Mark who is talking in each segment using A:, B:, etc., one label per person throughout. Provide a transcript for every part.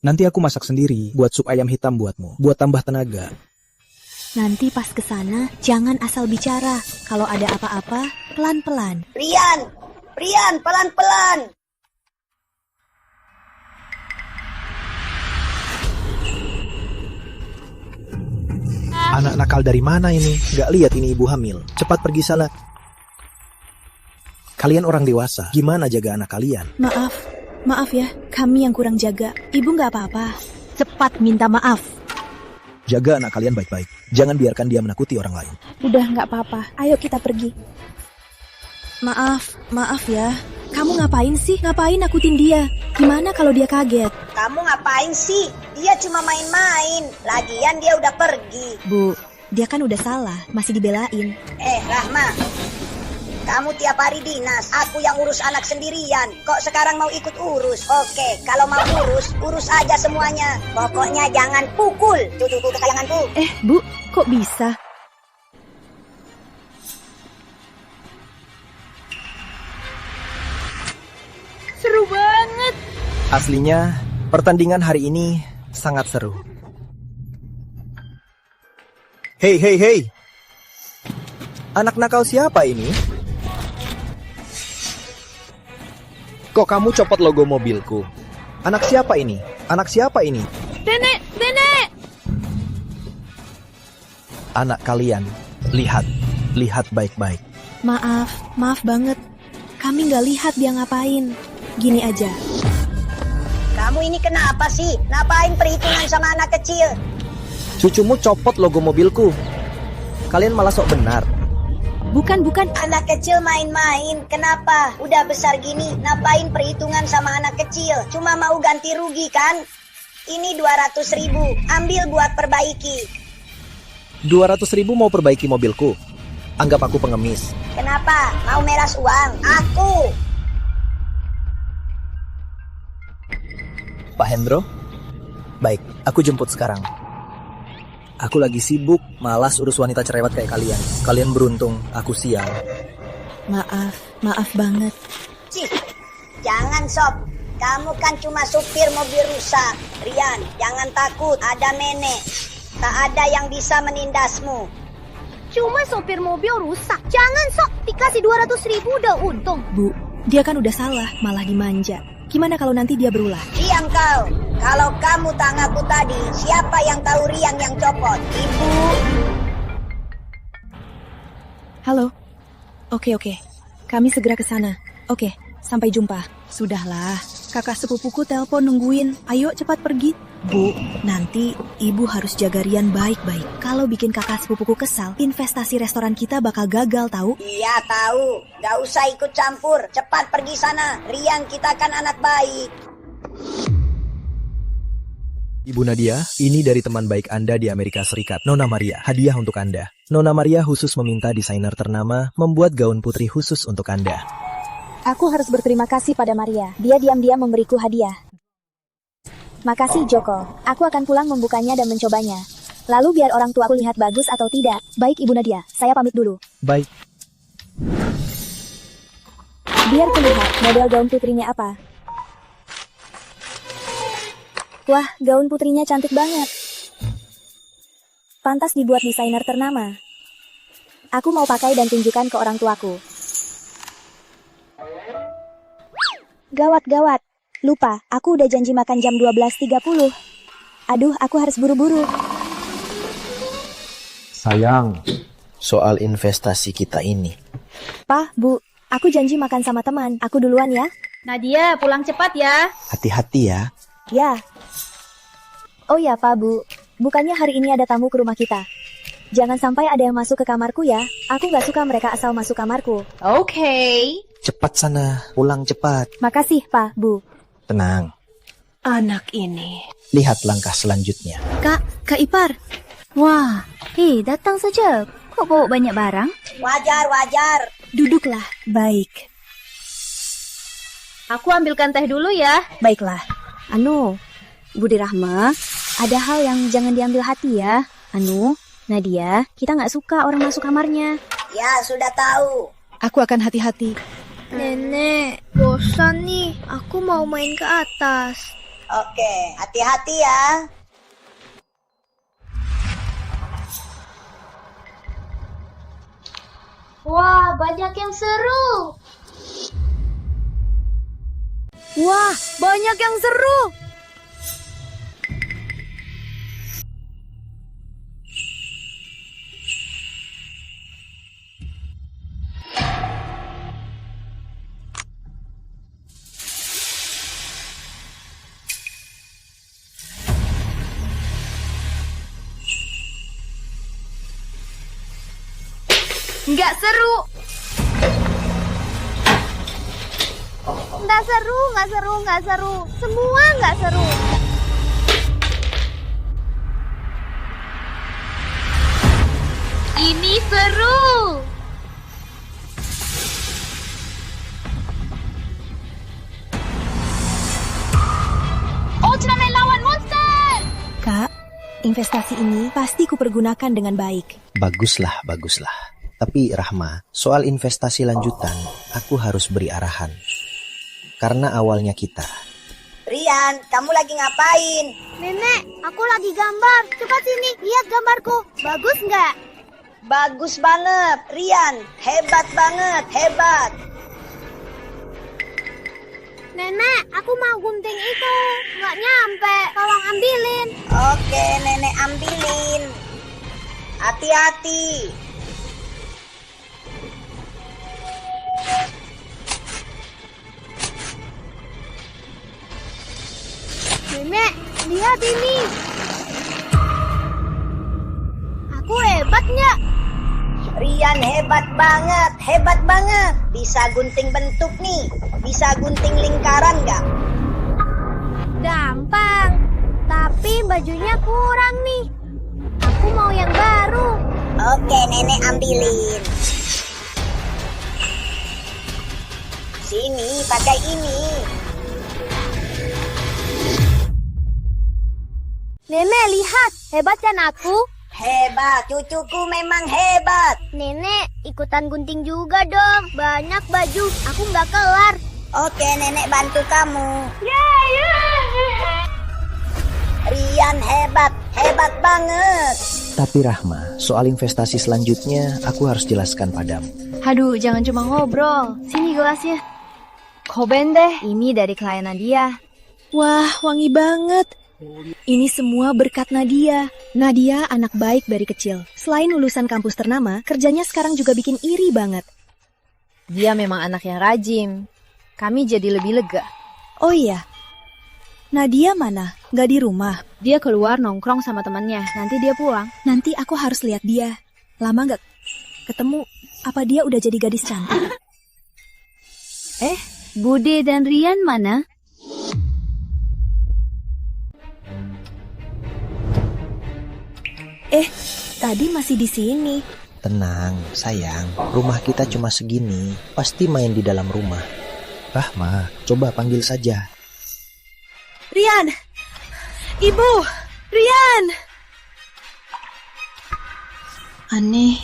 A: Nanti aku masak sendiri buat sup ayam hitam buatmu, buat tambah tenaga.
B: Nanti pas kesana, jangan asal bicara. Kalau ada apa-apa, pelan-pelan.
C: Rian, pelan-pelan.
A: Anak nakal dari mana ini? Gak lihat ini ibu hamil. Cepat pergi sana. Kalian orang dewasa, gimana jaga anak kalian?
B: Maaf ya, kami yang kurang jaga. Ibu gak apa-apa. Cepat minta maaf.
A: Jaga anak kalian baik-baik. Jangan biarkan dia menakuti orang lain.
B: Udah gak apa-apa, ayo kita pergi. Maaf ya. Kamu ngapain sih? Ngapain nakutin dia? Gimana kalau dia kaget?
C: Kamu ngapain sih? Dia cuma main-main. Lagian dia udah pergi.
B: Bu, dia kan udah salah, masih dibelain.
C: Rahma, kamu tiap hari dinas. Aku yang urus anak sendirian. Kok sekarang mau ikut urus? Oke, kalau mau urus aja semuanya. Pokoknya jangan pukul cucuku kesayanganku.
B: Bu, kok bisa? Seru banget.
A: Aslinya, pertandingan hari ini sangat seru. Hei. Anak nakal siapa ini? Kok kamu copot logo mobilku? Anak siapa ini?
B: Nenek!
A: Anak kalian, lihat baik-baik.
B: Maaf banget. Kami nggak lihat dia ngapain. Gini aja.
C: Kamu ini kenapa sih? Ngapain perhitungan sama anak kecil?
A: Cucumu copot logo mobilku. Kalian malah sok benar.
B: Bukan.
C: Anak kecil main-main. Kenapa? Udah besar gini, ngapain perhitungan sama anak kecil? Cuma mau ganti rugi kan? Ini 200.000. Ambil buat perbaiki.
A: 200.000 mau perbaiki mobilku. Anggap aku pengemis.
C: Kenapa? Mau meras uang? Aku.
A: Pak Hendro? Baik, aku jemput sekarang. Aku lagi sibuk, malas urus wanita cerewet kayak kalian. Kalian beruntung, aku sial.
B: Maaf banget.
C: Cih, jangan sob. Kamu kan cuma supir mobil rusak. Rian, jangan takut, ada nenek. Tak ada yang bisa menindasmu.
D: Cuma sopir mobil rusak. Jangan sok, dikasih 200.000 udah untung.
B: Bu, dia kan udah salah, malah dimanja. Gimana kalau nanti dia berulah?
C: Diam kau. Kalau kamu tak ngaku tadi, siapa yang tahu Rian yang copot? Ibu.
B: Halo? Oke. Kami segera ke sana. Oke, sampai jumpa. Sudahlah, kakak sepupuku telepon nungguin. Ayo cepat pergi. Bu, nanti ibu harus jaga Rian baik-baik. Kalau bikin kakak sepupuku kesal, investasi restoran kita bakal gagal tahu.
C: Iya tahu. Gak usah ikut campur. Cepat pergi sana. Rian kita kan anak baik.
A: Ibu Nadia, ini dari teman baik Anda di Amerika Serikat, Nona Maria. Hadiah untuk Anda. Nona Maria khusus meminta desainer ternama membuat gaun putri khusus untuk Anda.
E: Aku harus berterima kasih pada Maria. Dia diam-diam memberiku hadiah. Makasih Joko. Aku akan pulang membukanya dan mencobanya. Lalu biar orang tuaku lihat bagus atau tidak. Baik Ibu Nadia, saya pamit dulu.
A: Baik.
E: Biar kulihat model gaun putrinya apa. Wah, gaun putrinya cantik banget. Pantas dibuat desainer ternama. Aku mau pakai dan tunjukkan ke orang tuaku. Gawat. Lupa, aku udah janji makan jam 12.30. Aduh, aku harus buru-buru.
A: Sayang, soal investasi kita ini.
E: Pak, Bu, aku janji makan sama teman. Aku duluan ya.
D: Nadia, pulang cepat ya.
A: Hati-hati ya.
E: Ya. Oh ya, Pak, Bu. Bukannya hari ini ada tamu ke rumah kita. Jangan sampai ada yang masuk ke kamarku ya. Aku gak suka mereka asal masuk kamarku.
D: Oke.
A: Cepat sana, pulang cepat.
E: Makasih, Pak, Bu.
A: Tenang,
B: Anak ini.
A: lihat langkah selanjutnya.
B: Kak Ipar.
D: Wah, datang saja. Kok bawa banyak barang?
C: Wajar.
B: Duduklah. Baik.
D: Aku ambilkan teh dulu ya.
B: Baiklah.
E: Budi Rahma, ada hal yang jangan diambil hati ya. Nadia, kita gak suka orang masuk kamarnya.
C: Ya, sudah tahu.
B: Aku akan hati-hati.
D: Nenek, bosan nih. Aku mau main ke atas.
C: Oke, hati-hati ya.
D: Wah, banyak yang seru.
B: Wah, banyak yang seru. Nggak seru.
D: Nggak seru, nggak seru, nggak seru. Semua nggak seru. Ini seru. Ultraman lawan monster.
B: Kak, investasi ini pasti kupergunakan dengan baik.
F: Baguslah, baguslah. Tapi Rahma, soal investasi lanjutan, aku harus beri arahan. Karena awalnya kita.
C: Rian, kamu lagi ngapain?
D: Nenek, aku lagi gambar. Coba sini, lihat gambarku. Bagus nggak?
C: Bagus banget, Rian. Hebat banget, hebat.
D: Nenek, aku mau gunting itu. Nggak nyampe. Tolong ambilin.
C: Oke, nenek ambilin. Hati-hati.
D: Nenek, lihat ini. Aku hebat nggak?
C: Rian hebat banget, hebat banget. Bisa gunting bentuk nih. Bisa gunting lingkaran nggak?
D: Gampang. Tapi bajunya kurang nih. Aku mau yang baru.
C: Oke, nenek ambilin. Sini, pakai ini.
D: Nenek, lihat. Hebat kan aku?
C: Hebat, cucuku memang hebat.
D: Nenek, ikutan gunting juga dong. Banyak baju. Aku nggak kelar.
C: Oke, nenek bantu kamu. Rian hebat, hebat banget.
F: Tapi Rahma, soal investasi selanjutnya, aku harus jelaskan padamu.
B: Aduh, jangan cuma ngobrol. Sini gelasnya. Koben deh, ini dari klien Nadia. Wah, wangi banget. Ini semua berkat Nadia. Nadia anak baik dari kecil. Selain lulusan kampus ternama, kerjanya sekarang juga bikin iri banget.
G: Dia memang anak yang rajin. Kami jadi lebih lega.
B: Oh iya, Nadia mana? Gak di rumah?
G: Dia keluar nongkrong sama temannya. Nanti dia pulang.
B: Nanti aku harus lihat dia. Lama gak ketemu? Apa dia udah jadi gadis cantik?
G: Bude dan Rian mana?
B: Tadi masih di sini.
F: Tenang, sayang. Rumah kita cuma segini. Pasti main di dalam rumah. Rahma, coba panggil saja.
B: Rian! Ibu! Rian! Aneh.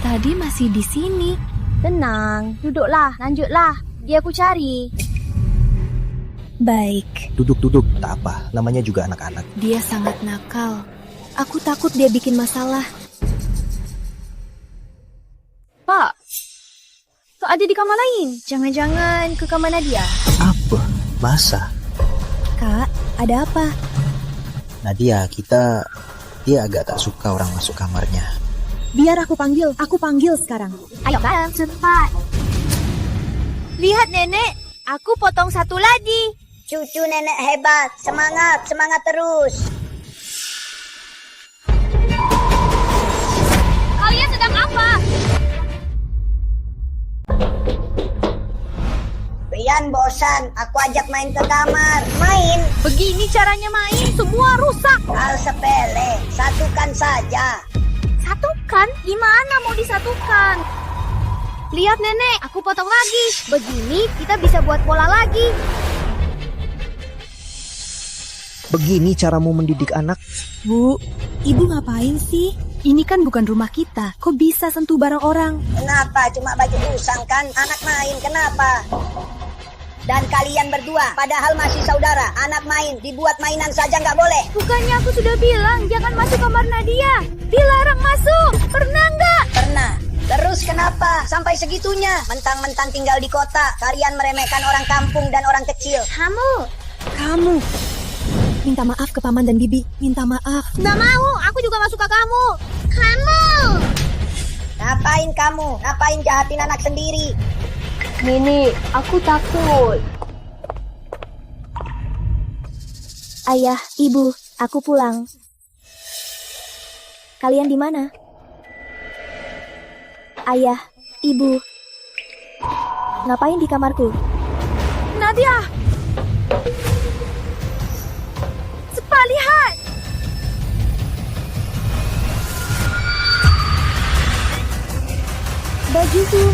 B: Tadi masih di sini.
D: Tenang, duduklah, lanjutlah. Dia aku cari.
B: Baik,
F: Duduk-duduk, tak apa. Namanya juga anak-anak.
B: dia sangat nakal. Aku takut dia bikin masalah.
G: Pak, kok ada di kamar lain? Jangan-jangan ke kamar Nadia.
F: Apa? Masa?
B: Kak, ada apa?
F: Nadia, dia agak tak suka orang masuk kamarnya.
B: Biar aku panggil sekarang.
D: Ayo, cepat. Lihat nenek, aku potong satu lagi.
C: Cucu nenek hebat. Semangat, semangat terus.
D: Kalian sedang apa?
C: Rian bosan, aku ajak main ke kamar. Main,
D: Begini caranya main, semua rusak.
C: hal sepele. Satukan saja.
D: Satukan? Gimana mau disatukan? Lihat nenek, aku potong lagi. Begini kita bisa buat bola lagi.
F: Begini caramu mendidik anak?
B: Bu, ibu ngapain sih? Ini kan bukan rumah kita. Kok bisa sentuh barang orang?
C: Kenapa? Cuma baju usang kan? Anak main, kenapa? Dan kalian berdua, padahal masih saudara, anak main, dibuat mainan saja nggak boleh.
G: Bukannya aku sudah bilang jangan masuk kamar Nadia. Dilarang masuk. Pernah nggak?
C: Pernah. Terus kenapa? Sampai segitunya. Mentang-mentang tinggal di kota, kalian meremehkan orang kampung dan orang kecil.
B: Kamu. Minta maaf ke paman dan bibi. Minta maaf.
G: Nggak mau. Aku juga gak suka kamu. Kamu.
C: Ngapain kamu? Ngapain jahatin anak sendiri?
G: Nini, aku takut.
E: Ayah, ibu, aku pulang. Kalian di mana? Ayah, ibu. Ngapain di kamarku?
G: Nadia. Cepat lihat.
E: Bajuku.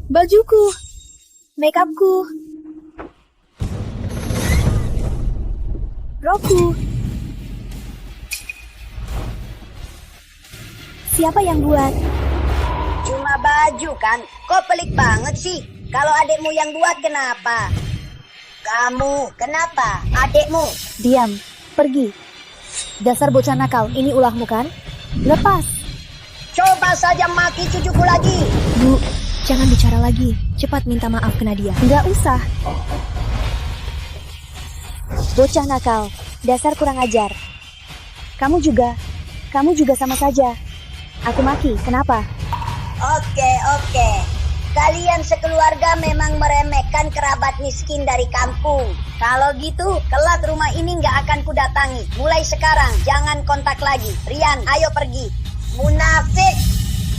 B: Bajuku.
E: Makeupku. Rokku. Siapa yang buat?
C: Cuma baju kan? Kok pelik banget sih? Kalau adekmu yang buat kenapa? Kamu, kenapa? Adekmu.
E: Diam, pergi. Dasar bocah nakal, ini ulahmu kan? Lepas.
C: Coba saja maki cucuku lagi.
B: Bu, jangan bicara lagi. Cepat minta maaf ke Nadia.
E: Nggak usah. Bocah nakal, dasar kurang ajar. Kamu juga sama saja. Aku maki, kenapa?
C: Oke. Kalian sekeluarga memang meremehkan kerabat miskin dari kampung. Kalau gitu, kelak rumah ini nggak akan kudatangi. Mulai sekarang, jangan kontak lagi. Rian, ayo pergi. Munafik.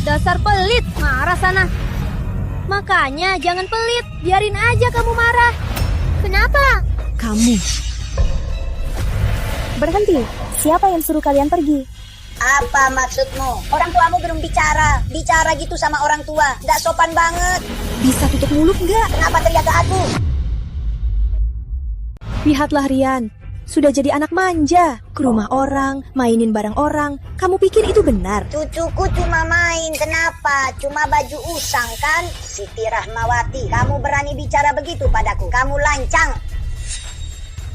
G: Dasar pelit. Marah sana. Makanya jangan pelit. Biarin aja kamu marah. Kenapa?
B: Kamu.
E: Berhenti. Siapa yang suruh kalian pergi?
C: Apa maksudmu? Orang tuamu belum bicara. Bicara gitu sama orang tua. Nggak sopan banget.
B: Bisa tutup mulut nggak?
C: Kenapa teriak ke aku?
B: Lihatlah Rian. Sudah jadi anak manja. Ke rumah orang, mainin barang orang. Kamu pikir itu benar?
C: Cucuku cuma main. Kenapa? Cuma baju usang kan? Siti Rahmawati, kamu berani bicara begitu padaku? Kamu lancang.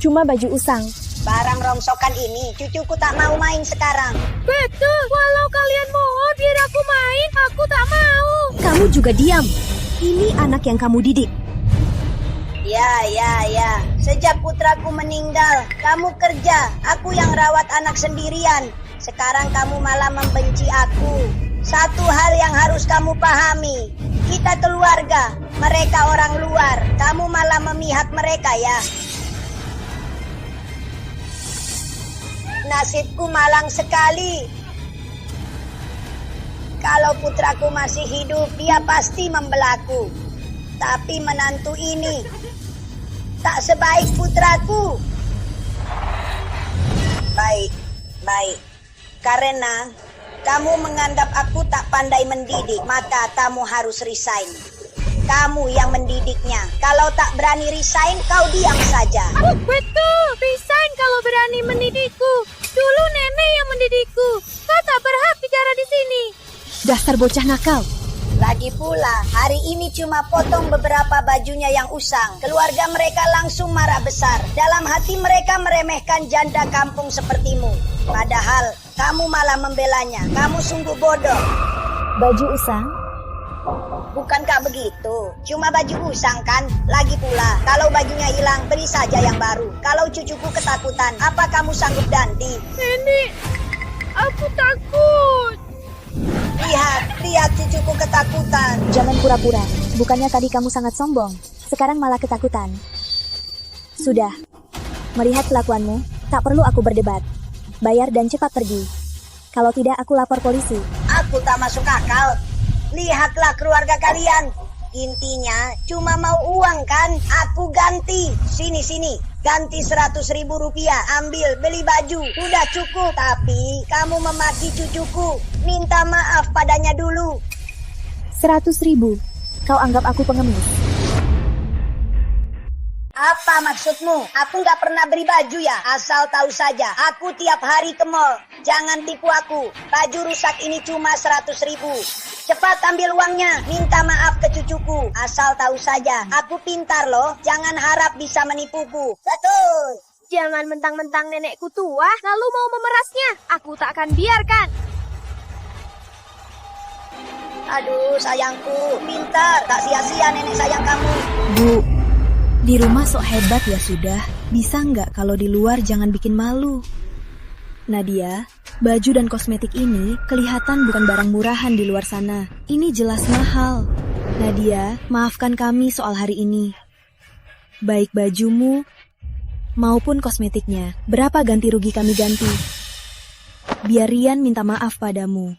E: Cuma baju usang.
C: Barang rongsokan ini cucuku tak mau main sekarang.
G: Betul. Walau kalian mau biar aku main, aku tak mau.
B: Kamu juga diam. Ini anak yang kamu didik.
C: Ya. Sejak putraku meninggal, kamu kerja. Aku yang rawat anak sendirian. Sekarang kamu malah membenci aku. Satu hal yang harus kamu pahami. Kita keluarga, mereka orang luar. Kamu malah memihak mereka ya. Nasibku malang sekali. Kalau putraku masih hidup, dia pasti membelaku. Tapi menantu ini tak sebaik putraku. Baik. Karena kamu menganggap aku tak pandai mendidik, maka kamu harus resign. Kamu yang mendidiknya. Kalau tak berani resign, kau diam saja.
G: Betul. Resign kalau berani mendidikku. Dulu nenek yang mendidikku. Kau tak berhak bicara di sini.
B: Dasar bocah nakal.
C: Lagi pula, hari ini cuma potong beberapa bajunya yang usang. Keluarga mereka langsung marah besar. Dalam hati mereka meremehkan janda kampung sepertimu. Padahal, kamu malah membelanya. Kamu sungguh bodoh.
E: Baju usang?
C: Bukankah begitu? Cuma baju usang kan? Lagi pula, kalau bajunya hilang, beri saja yang baru. Kalau cucuku ketakutan, apa kamu sanggup ganti?
G: Nenek, aku takut.
C: Lihat cucuku ketakutan.
E: Jangan pura-pura. Bukannya tadi kamu sangat sombong. Sekarang malah ketakutan. Sudah. Melihat kelakuanmu, tak perlu aku berdebat. Bayar dan cepat pergi. Kalau tidak, aku lapor polisi.
C: Aku tak masuk akal. Lihatlah keluarga kalian. Intinya cuma mau uang kan? Aku ganti. Sini. Ganti 100.000 rupiah. Ambil, beli baju. Sudah cukup. Tapi kamu memaki cucuku. Minta maaf padanya dulu.
E: 100.000. Kau anggap aku pengemis?
C: Apa maksudmu? Aku nggak pernah beli baju ya? Asal tahu saja, aku tiap hari ke mall. Jangan tipu aku. Baju rusak ini cuma 100.000. Cepat ambil uangnya. Minta maaf ke cucuku. Asal tahu saja, aku pintar loh. Jangan harap bisa menipuku. Betul.
G: Jangan mentang-mentang nenekku tua, lalu mau memerasnya. Aku tak akan biarkan.
C: Aduh sayangku, pintar. Tak sia-sia nenek sayang kamu.
B: Bu, di rumah sok hebat ya sudah. Bisa nggak kalau di luar jangan bikin malu? Nadia, baju dan kosmetik ini kelihatan bukan barang murahan di luar sana. Ini jelas mahal. Nadia, maafkan kami soal hari ini. Baik bajumu maupun kosmetiknya. Berapa ganti rugi kami ganti? Biar Rian minta maaf padamu.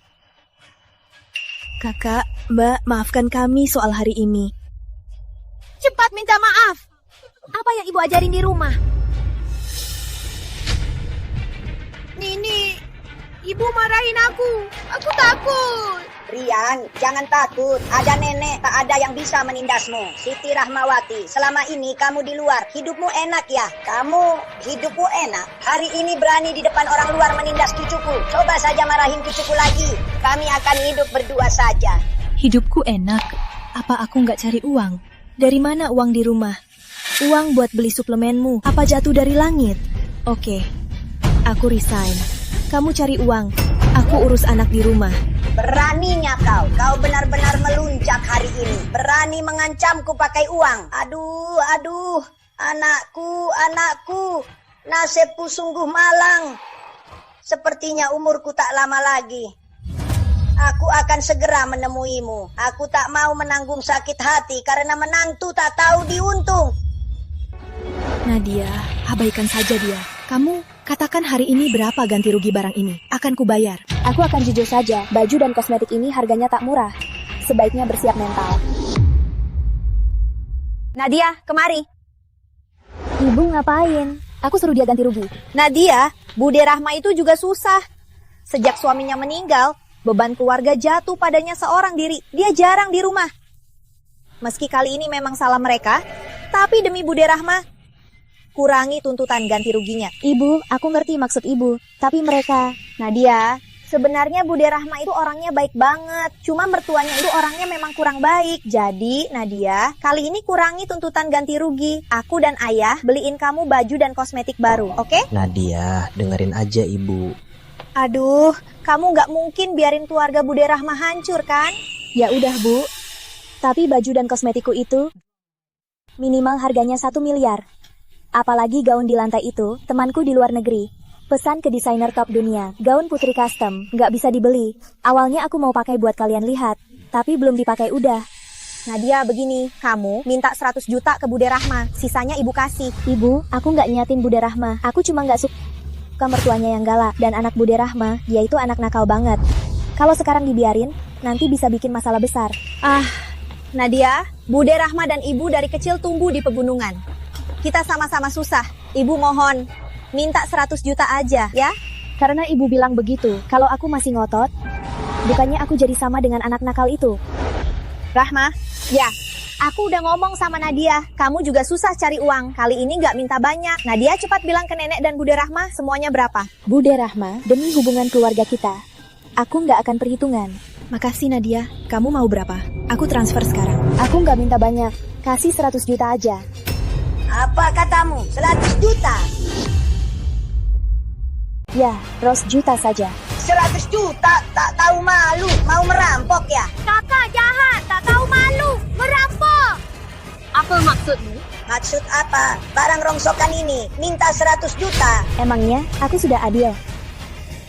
B: Kakak, Mbak, maafkan kami soal hari ini.
G: Cepat minta maaf. Apa yang ibu ajarin di rumah? Nini, ibu marahin aku. Aku takut.
C: Rian, jangan takut. Ada nenek, tak ada yang bisa menindasmu. Siti Rahmawati, selama ini kamu di luar. Hidupmu enak ya? Kamu hidupmu enak. Hari ini berani di depan orang luar menindas cucuku. Coba saja marahin cucuku lagi. Kami akan hidup berdua saja.
B: Hidupku enak. Apa aku nggak cari uang? Dari mana uang di rumah? Uang buat beli suplemenmu. Apa jatuh dari langit? Oke, aku resign. Kamu cari uang. Aku urus anak di rumah.
C: Beraninya kau benar-benar melunjak hari ini. Berani mengancamku pakai uang. Aduh, anakku. Nasibku sungguh malang. Sepertinya umurku tak lama lagi. Aku akan segera menemuimu. Aku tak mau menanggung sakit hati karena menantu tak tahu diuntung.
B: Nadia, abaikan saja dia. Kamu katakan hari ini berapa ganti rugi barang ini? Akan kubayar.
E: Aku akan jujur saja, baju dan kosmetik ini harganya tak murah. Sebaiknya bersiap mental.
G: Nadia, kemari.
E: Ibu ngapain? Aku suruh dia ganti rugi.
G: Nadia, Bude Rahma itu juga susah. Sejak suaminya meninggal, beban keluarga jatuh padanya seorang diri. Dia jarang di rumah. Meski kali ini memang salah mereka, tapi demi Bude Rahma, kurangi tuntutan ganti ruginya.
E: Ibu, aku ngerti maksud ibu. Tapi mereka...
G: Nadia, sebenarnya Bude Rahma itu orangnya baik banget. Cuma mertuanya itu orangnya memang kurang baik. Jadi, Nadia, kali ini kurangi tuntutan ganti rugi. Aku dan ayah beliin kamu baju dan kosmetik baru, oke?
F: Nadia, dengerin aja ibu.
G: Aduh, kamu nggak mungkin biarin keluarga Bude Rahma hancur, kan?
E: Ya udah, Bu. Tapi baju dan kosmetikku itu minimal harganya 1 miliar. Apalagi gaun di lantai itu, temanku di luar negeri. Pesan ke desainer top dunia, gaun putri custom, nggak bisa dibeli. Awalnya aku mau pakai buat kalian lihat, tapi belum dipakai udah.
G: Nadia, begini, kamu minta 100 juta ke Bude Rahma, sisanya ibu kasih.
E: Ibu, aku nggak niatin Bude Rahma. Aku cuma nggak suka mertuanya yang galak. Dan anak Bude Rahma, dia itu anak nakal banget. Kalau sekarang dibiarin, nanti bisa bikin masalah besar.
G: Nadia, Bude Rahma dan ibu dari kecil tumbuh di pegunungan. Kita sama-sama susah. Ibu mohon, minta 100 juta aja, ya?
E: Karena ibu bilang begitu, kalau aku masih ngotot, bukannya aku jadi sama dengan anak nakal itu.
G: Rahma, ya, aku udah ngomong sama Nadia, kamu juga susah cari uang. Kali ini nggak minta banyak. Nadia cepat bilang ke nenek dan Bude Rahma semuanya berapa.
E: Bude Rahma, demi hubungan keluarga kita, aku nggak akan perhitungan.
B: Makasih Nadia. Kamu mau berapa? Aku transfer sekarang.
E: Aku nggak minta banyak, kasih 100 juta aja.
C: Apa katamu? 100 juta?
E: Ya, 100 juta saja.
C: 100 juta? Tak tahu malu. Mau merampok ya?
G: Kakak jahat, tak tahu malu, merampok. Apa maksudmu?
C: Maksud apa? Barang rongsokan ini minta 100 juta.
E: Emangnya aku sudah adil?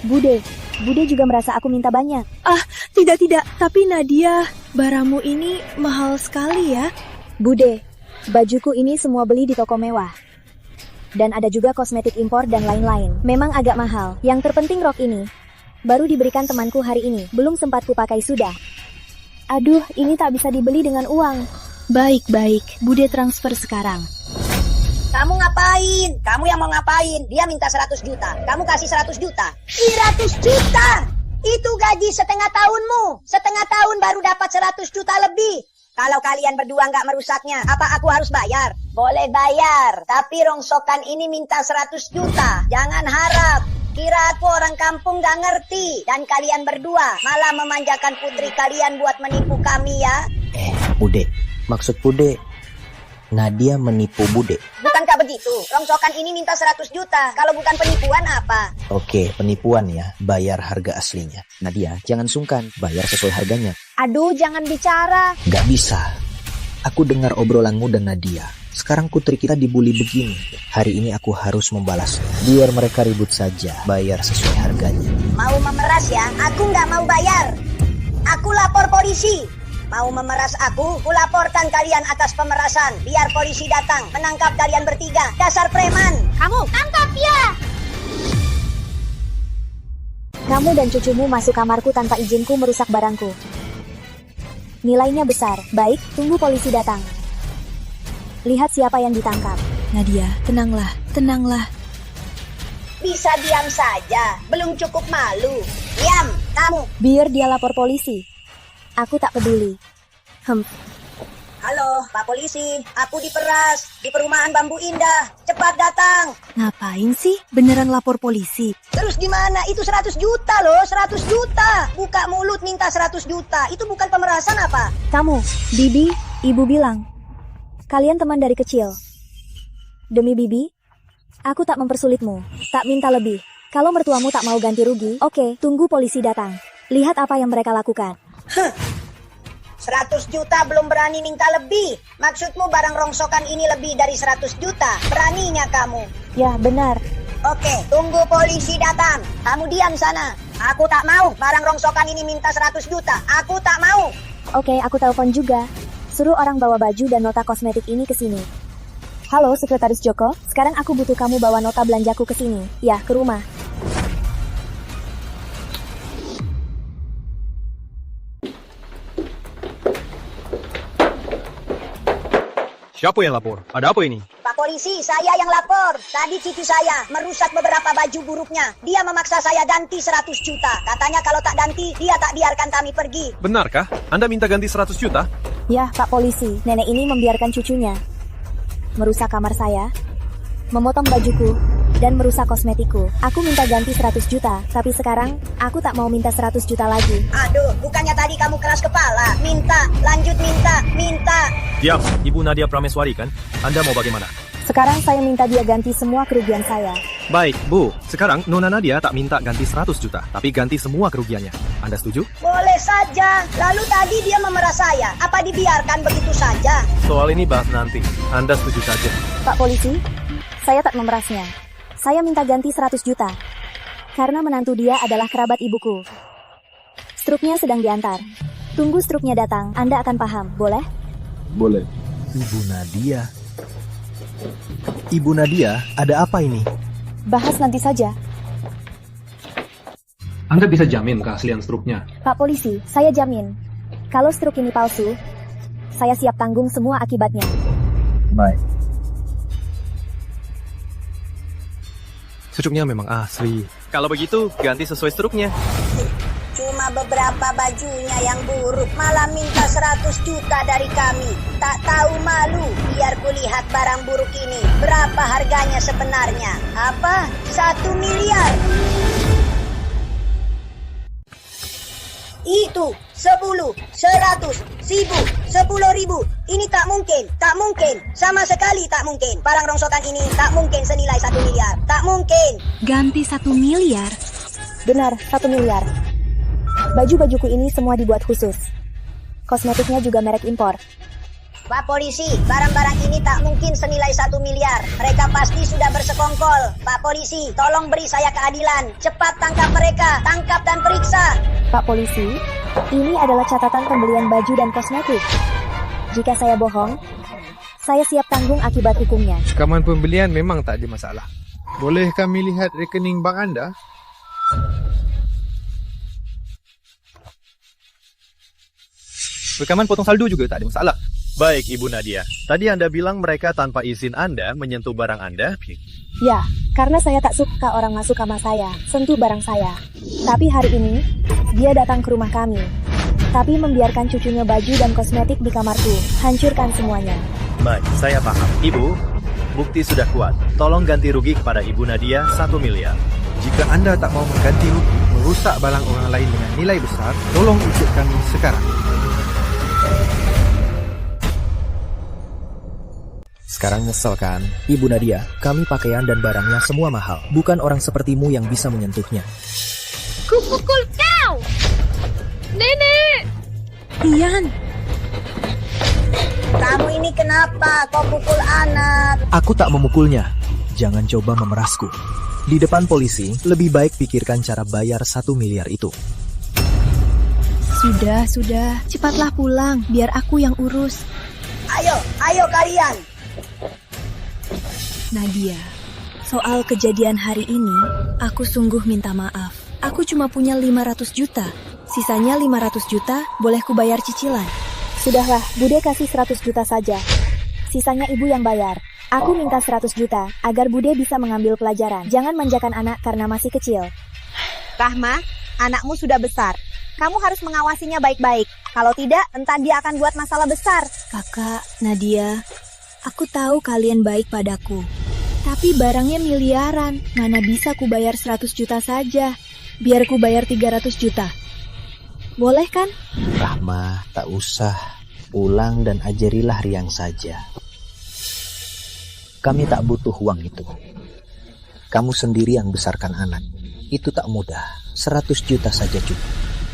E: Bude juga merasa aku minta banyak.
B: Tidak. Tapi Nadia, barangmu ini mahal sekali ya.
E: Bude, bajuku ini semua beli di toko mewah. Dan ada juga kosmetik impor dan lain-lain. Memang agak mahal. Yang terpenting rok ini baru diberikan temanku hari ini. Belum sempat kupakai sudah. Aduh, ini tak bisa dibeli dengan uang.
B: Baik. Bude transfer sekarang.
C: Kamu ngapain? Kamu yang mau ngapain? Dia minta 100 juta. Kamu kasih 100 juta. 100 juta? Itu gaji setengah tahunmu. Setengah tahun baru dapat 100 juta lebih. Kalau kalian berdua nggak merusaknya, apa aku harus bayar? Boleh bayar, tapi rongsokan ini minta 100 juta. Jangan harap. Kira aku orang kampung nggak ngerti. Dan kalian berdua malah memanjakan putri kalian buat menipu kami ya.
F: Bude, maksud Bude, Nadia menipu Bude.
C: Bukankah begitu? Rongsokan ini minta 100 juta. Kalau bukan penipuan apa?
F: Oke, penipuan ya, bayar harga aslinya. Nadia, jangan sungkan, bayar sesuai harganya.
G: Aduh, jangan bicara.
F: Gak bisa. Aku dengar obrolanmu dan Nadia. Sekarang putri kita dibully begini. Hari ini aku harus membalasnya. Biar mereka ribut saja, bayar sesuai harganya.
C: Mau memeras ya? Aku nggak mau bayar. Aku lapor polisi. Mau memeras aku laporkan kalian atas pemerasan. Biar polisi datang menangkap kalian bertiga. Dasar preman.
D: Kamu tangkap dia.
E: Kamu dan cucumu masuk kamarku tanpa izinku merusak barangku. Nilainya besar. Baik, tunggu polisi datang. Lihat siapa yang ditangkap.
B: Nadia, tenanglah, tenanglah.
C: Bisa diam saja. Belum cukup malu. Diam, kamu.
E: Biar dia lapor polisi. Aku tak peduli.
C: Halo, Pak Polisi. Aku diperas di perumahan Bambu Indah. Cepat datang.
B: Ngapain sih? Beneran lapor polisi?
C: Terus gimana? Itu 100 juta loh, 100 juta. Buka mulut minta 100 juta. Itu bukan pemerasan apa?
E: Kamu, Bibi, Ibu bilang. Kalian teman dari kecil. Demi Bibi, aku tak mempersulitmu. Tak minta lebih. Kalau mertuamu tak mau ganti rugi, oke, tunggu polisi datang. Lihat apa yang mereka lakukan.
C: 100 juta belum berani minta lebih. Maksudmu barang rongsokan ini lebih dari 100 juta. Beraninya kamu.
E: Ya, benar.
C: Oke, tunggu polisi datang. Kamu diam sana. Aku tak mau barang rongsokan ini minta 100 juta. Aku tak mau.
E: Oke, aku telepon juga. Suruh orang bawa baju dan nota kosmetik ini ke sini. Halo, Sekretaris Joko. Sekarang aku butuh kamu bawa nota belanjaku ke sini. Ya, ke rumah.
A: Siapa yang lapor? Ada apa ini?
C: Pak Polisi, saya yang lapor. Tadi cucu saya merusak beberapa baju buruknya. Dia memaksa saya ganti 100 juta. Katanya kalau tak ganti, dia tak biarkan kami pergi.
A: Benarkah? Anda minta ganti 100 juta?
E: Ya, Pak Polisi. Nenek ini membiarkan cucunya merusak kamar saya, memotong bajuku, dan merusak kosmetikku. Aku minta ganti 100 juta, tapi sekarang aku tak mau minta 100 juta lagi.
C: Aduh, bukannya tadi kamu keras kepala. Minta, lanjut minta.
A: Diam, Ibu Nadia Prameswari kan? Anda mau bagaimana?
E: Sekarang saya minta dia ganti semua kerugian saya.
A: Baik, Bu. Sekarang Nona Nadia tak minta ganti 100 juta, tapi ganti semua kerugiannya. Anda setuju?
C: Boleh saja. Lalu tadi dia memeras saya. Apa dibiarkan begitu saja?
A: Soal ini bahas nanti. Anda setuju saja.
E: Pak Polisi, saya tak memerasnya. Saya minta ganti 100 juta. Karena menantu dia adalah kerabat ibuku. Struknya sedang diantar. Tunggu struknya datang, Anda akan paham. Boleh?
H: Boleh.
A: Ibu Nadia. Ibu Nadia, ada apa ini?
E: Bahas nanti saja.
H: Anda bisa jamin keaslian struknya?
E: Pak Polisi, saya jamin. Kalau struk ini palsu, saya siap tanggung semua akibatnya.
H: Baik.
A: Struknya memang asli. Kalau begitu, ganti sesuai struknya.
C: Cuma beberapa bajunya yang buruk, malah minta 100 juta dari kami. Tak tahu malu, biar kulihat barang buruk ini. Berapa harganya sebenarnya? Apa? 1 miliar. Itu 10, 100, 1000, 10.000. Ini tak mungkin, tak mungkin. Sama sekali tak mungkin. Barang rongsokan ini tak mungkin senilai 1 miliar. Tak mungkin.
B: Ganti 1 miliar?
E: Benar, 1 miliar. Baju-bajuku ini semua dibuat khusus. Kosmetiknya juga merek impor.
C: Pak Polisi, barang-barang ini tak mungkin senilai 1 miliar. Mereka pasti sudah bersekongkol. Pak Polisi, tolong beri saya keadilan. Cepat tangkap mereka, tangkap dan periksa.
E: Pak Polisi, ini adalah catatan pembelian baju dan kosmetik. Jika saya bohong, saya siap tanggung akibat hukumnya.
I: Rekaman pembelian memang tak ada masalah. Boleh kami lihat rekening bank anda?
A: Rekaman potong saldo juga tak ada masalah. Baik, Ibu Nadia. Tadi Anda bilang mereka tanpa izin Anda menyentuh barang Anda.
E: Ya, karena saya tak suka orang masuk kamar saya, sentuh barang saya. Tapi hari ini, dia datang ke rumah kami. tapi membiarkan cucunya baju dan kosmetik di kamarku. Hancurkan semuanya.
A: Baik, saya paham. Ibu, bukti sudah kuat. Tolong ganti rugi kepada Ibu Nadia 1 miliar.
I: Jika Anda tak mau mengganti rugi, merusak barang orang lain dengan nilai besar, tolong ikut kami sekarang.
A: Sekarang nyesel kan? Ibu Nadia, kami pakaian dan barangnya semua mahal. Bukan orang sepertimu yang bisa menyentuhnya.
D: Kupukul kau! Nenek!
B: Ian,
C: Kamu ini kenapa kau pukul anak?
A: Aku tak memukulnya. Jangan coba memerasku. Di depan polisi, lebih baik pikirkan cara bayar 1 miliar itu.
B: sudah. Cepatlah pulang, biar aku yang urus.
C: Ayo kalian.
B: Nadia, soal kejadian hari ini, aku sungguh minta maaf. Aku cuma punya 500 juta. Sisanya 500 juta boleh kubayar cicilan.
E: Sudahlah, Bude kasih 100 juta saja. Sisanya ibu yang bayar. Aku minta 100 juta, agar Bude bisa mengambil pelajaran. Jangan manjakan anak karena masih kecil.
G: Rahma, anakmu sudah besar. Kamu harus mengawasinya baik-baik. Kalau tidak, entah dia akan buat masalah besar.
B: Kakak, Nadia, aku tahu kalian baik padaku. Tapi barangnya miliaran, mana bisa kubayar 100 juta saja. Biar kubayar 300 juta. Boleh kan?
F: Rahma, tak usah. Pulang dan ajarilah Riang saja. Kami tak butuh uang itu. Kamu sendiri yang besarkan anak. Itu tak mudah. 100 juta saja cukup.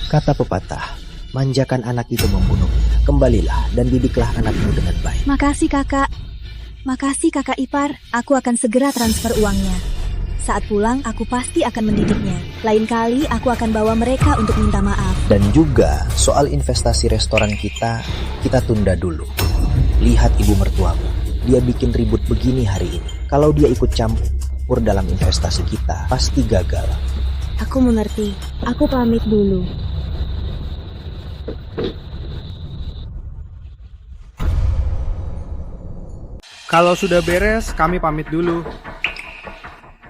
F: Kata pepatah, manjakan anak itu membunuh. Kembalilah dan didiklah anakmu dengan baik.
B: Makasih kakak. Makasih kakak ipar. Aku akan segera transfer uangnya. Saat pulang, aku pasti akan mendidiknya. Lain kali, aku akan bawa mereka untuk minta maaf.
F: Dan juga soal investasi restoran kita tunda dulu. Lihat ibu mertuamu. Dia bikin ribut begini hari ini. Kalau dia ikut campur dalam investasi kita, pasti gagal.
B: Aku mengerti. Aku pamit dulu.
I: Kalau sudah beres, kami pamit dulu.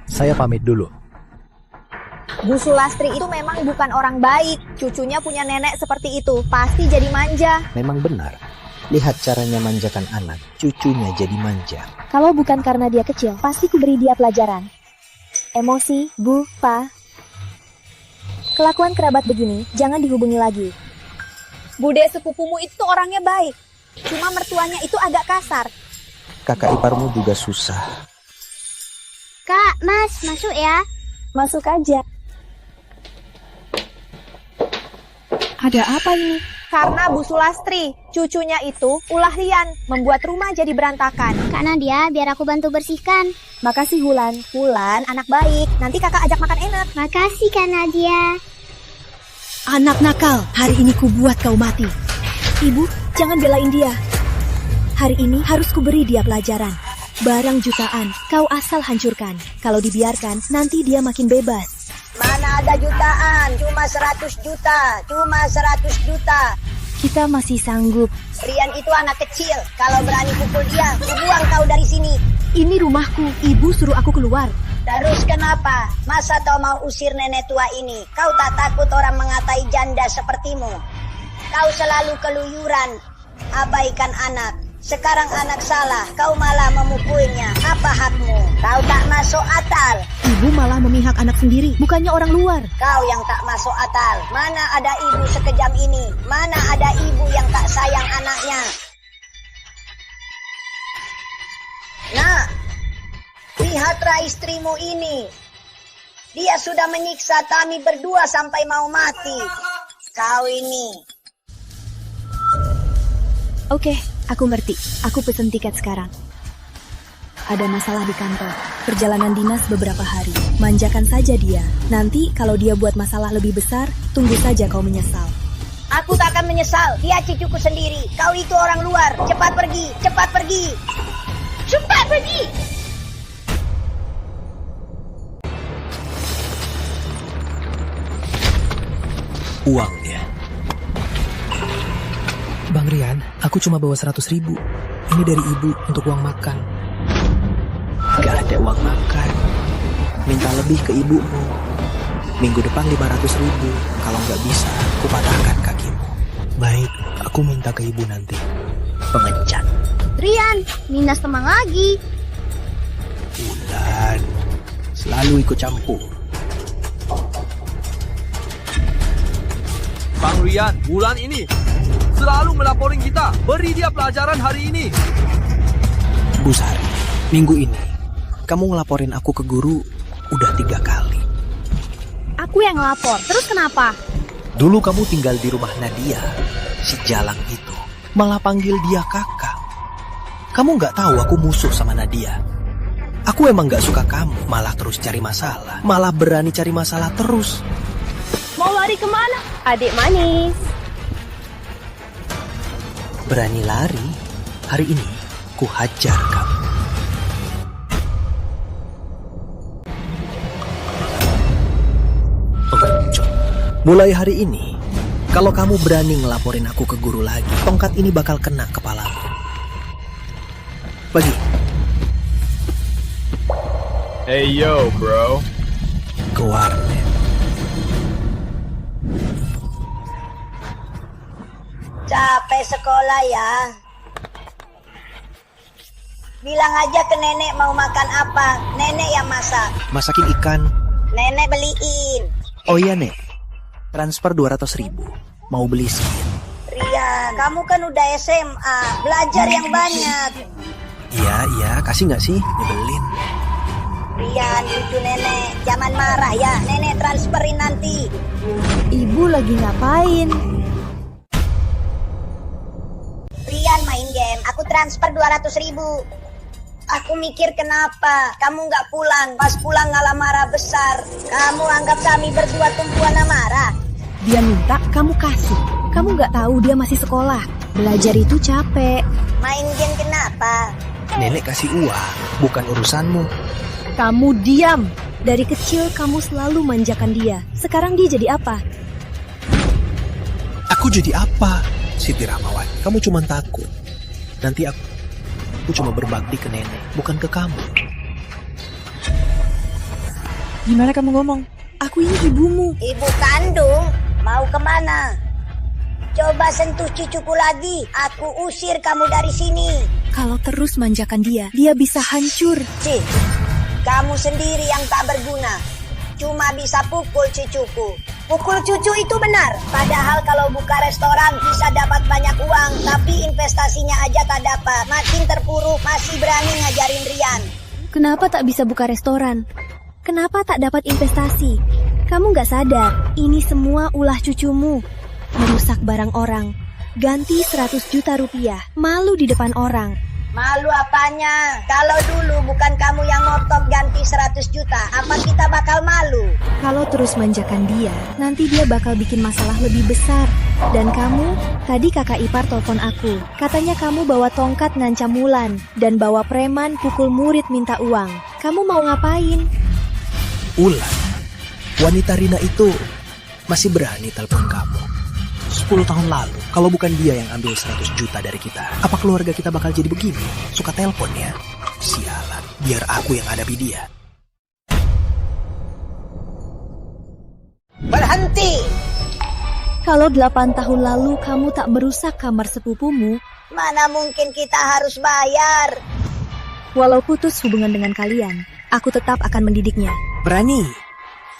A: Saya pamit dulu.
G: Bu Sulastri itu memang bukan orang baik. Cucunya punya nenek seperti itu. Pasti jadi manja.
F: Memang benar. Lihat caranya manjakan anak. Cucunya jadi manja.
E: Kalau bukan karena dia kecil, pasti kuberi dia pelajaran. Emosi, Bu, Pa. Kelakuan kerabat begini, jangan dihubungi lagi.
G: Bude sepupumu itu orangnya baik. Cuma mertuanya itu agak kasar.
F: Kakak iparmu juga susah.
D: Kak, Mas, masuk ya.
E: Masuk aja.
B: Ada apa ini?
G: Karena Bu Sulastri, cucunya itu ulah Rian, membuat rumah jadi berantakan.
D: Kak Nadia, biar aku bantu bersihkan.
E: Makasih Hulan.
G: Hulan, anak baik. Nanti kakak ajak makan enak.
D: Makasih Kak Nadia.
B: Anak nakal, hari ini ku buat kau mati. Ibu, jangan belain dia. Hari ini harus kuberi dia pelajaran. Barang jutaan, kau asal hancurkan. Kalau dibiarkan, nanti dia makin bebas.
C: Mana ada jutaan, cuma 100 juta. Cuma 100 juta.
B: Kita masih sanggup.
C: Rian itu anak kecil. Kalau berani pukul dia, buang kau dari sini.
B: Ini rumahku, ibu suruh aku keluar.
C: Terus kenapa? Masa kau mau usir nenek tua ini? Kau tak takut orang mengatai janda sepertimu? Kau selalu keluyuran, abaikan anak. Sekarang anak salah, kau malah memukulnya. Apa hakmu? Kau tak masuk akal.
B: Ibu malah memihak anak sendiri, bukannya orang luar.
C: Kau yang tak masuk akal. Mana ada ibu sekejam ini? Mana ada ibu yang tak sayang anaknya? Nah, lihatlah istrimu ini. Dia sudah menyiksa kami berdua sampai mau mati. Kau ini.
B: Oke, aku ngerti. Aku pesen tiket sekarang. Ada masalah di kantor. Perjalanan dinas beberapa hari. Manjakan saja dia. Nanti kalau dia buat masalah lebih besar, tunggu saja kau menyesal.
C: Aku tak akan menyesal. Dia cucuku sendiri. Kau itu orang luar. Cepat pergi. Cepat pergi. Cepat pergi.
A: Uangnya. Bang Rian, aku cuma bawa 100 ribu. Ini dari ibu untuk uang makan. Gak ada uang makan. Minta lebih ke ibumu. Minggu depan 500 ribu. Kalau nggak bisa, aku patahkan kakimu.
F: Baik, aku minta ke ibu nanti. Pengecat.
D: Rian, Minas temang lagi.
F: Bulan selalu ikut campur.
J: Bang Rian, bulan ini selalu melaporin kita. Beri dia pelajaran hari ini.
F: Bu Sari, minggu ini kamu ngelaporin aku ke guru udah 3 kali.
D: Aku yang ngelapor, terus kenapa?
F: Dulu kamu tinggal di rumah Nadia, si Jalang itu. Malah panggil dia kakak. Kamu nggak tahu aku musuh sama Nadia. Aku emang nggak suka kamu, malah terus cari masalah. Malah berani cari masalah terus.
D: Mau lari kemana? Adik manis.
F: Berani lari? Hari ini ku hajar kamu. Pengecut. Mulai hari ini, kalau kamu berani ngelaporin aku ke guru lagi, tongkat ini bakal kena kepalamu. Pergi.
J: Hey yo, bro.
F: Ke warnet.
C: Capek sekolah ya. Bilang aja ke nenek mau makan apa. Nenek yang masak.
F: Masakin ikan.
C: Nenek beliin.
F: Oh iya, Nek. Transfer 200.000. Mau beli skin.
C: Rian, kamu kan udah SMA. Belajar yang banyak.
F: Iya, kasih nggak sih? Nyebelin.
C: Rian, cucu nenek. Jangan marah ya. Nenek transferin nanti.
B: Ibu lagi ngapain?
C: Rian main game. Aku transfer 200.000. Aku mikir kenapa kamu nggak pulang. Pas pulang ngalah marah besar. Kamu anggap kami berdua tumpuan amarah.
B: Dia minta, kamu kasih. Kamu nggak tahu dia masih sekolah. Belajar itu capek.
C: Main game kenapa?
F: Nenek kasih uang, bukan urusanmu.
B: Kamu diam. Dari kecil kamu selalu manjakan dia. Sekarang dia jadi apa?
F: Aku jadi apa? Siti Rahmawati, kamu cuma takut. Nanti aku cuma berbakti ke nenek, bukan ke kamu.
B: Gimana kamu ngomong? Aku ini ibumu.
C: Ibu kandung? Mau kemana? Coba sentuh cucuku lagi. Aku usir kamu dari sini.
B: Kalau terus manjakan dia, dia bisa hancur.
C: Cih, kamu sendiri yang tak berguna. Cuma bisa pukul cucuku. Pukul cucu itu benar. Padahal kalau buka restoran bisa dapat banyak uang. Tapi investasinya aja tak dapat. Makin terpuruk masih berani ngajarin Rian.
B: Kenapa tak bisa buka restoran? Kenapa tak dapat investasi? Kamu gak sadar, ini semua ulah cucumu. Merusak barang orang. Ganti 100 juta rupiah. Malu di depan orang.
C: Malu apanya? Kalau dulu bukan kamu yang ngotot ganti 100 juta, apa kita bakal malu?
B: Kalau terus manjakan dia, nanti dia bakal bikin masalah lebih besar. Dan kamu, tadi kakak ipar telepon aku. Katanya kamu bawa tongkat ngancam Wulan dan bawa preman pukul murid minta uang. Kamu mau ngapain?
F: Wulan, wanita Rina itu masih berani telepon kamu. 10 tahun lalu, kalau bukan dia yang ambil 100 juta dari kita, apa keluarga kita bakal jadi begini? Suka telepon ya? Sialan, biar aku yang hadapi dia.
C: Berhenti!
B: Kalau 8 tahun lalu kamu tak merusak kamar sepupumu,
C: mana mungkin kita harus bayar?
B: walau putus hubungan dengan kalian, aku tetap akan mendidiknya.
F: Berani?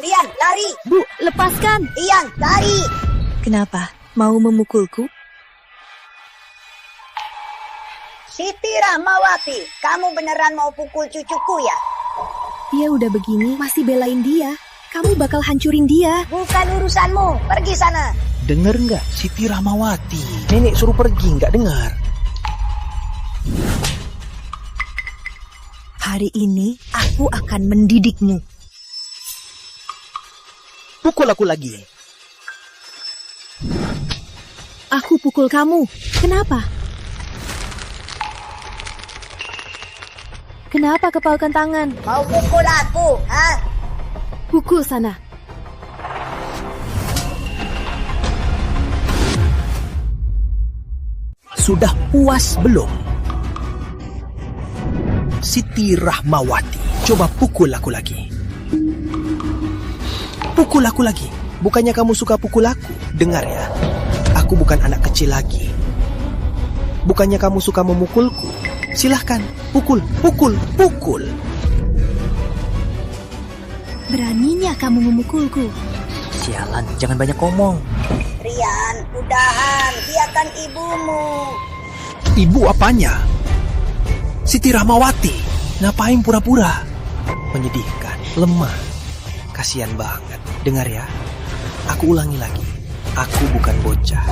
C: Rian, lari!
B: Bu, lepaskan!
C: Rian, lari!
B: Kenapa? Mau memukulku?
C: Siti Rahmawati, kamu beneran mau pukul cucuku ya?
B: Dia udah begini, masih belain dia. Kamu bakal hancurin dia.
C: Bukan urusanmu, pergi sana.
F: Dengar nggak, Siti Rahmawati? Nenek suruh pergi, nggak dengar.
B: Hari ini, aku akan mendidikmu.
F: Pukul aku lagi.
B: Aku pukul kamu. Kenapa? Kenapa kepalkan tangan?
C: Mau pukul aku, ha?
B: Pukul sana.
F: Sudah puas belum? Siti Rahmawati, coba pukul aku lagi. Pukul aku lagi. Bukannya kamu suka pukul aku? Dengar ya. Aku Aku bukan anak kecil lagi. Bukannya kamu suka memukulku? Silahkan, pukul, pukul, pukul.
B: Beraninya kamu memukulku.
F: Sialan, jangan banyak ngomong.
C: Rian, udahan, dia kan ibumu.
F: Ibu apanya? Siti Rahmawati. Ngapain pura-pura? Menyedihkan, lemah. Kasihan banget. Dengar ya, aku ulangi lagi. Aku bukan bocah.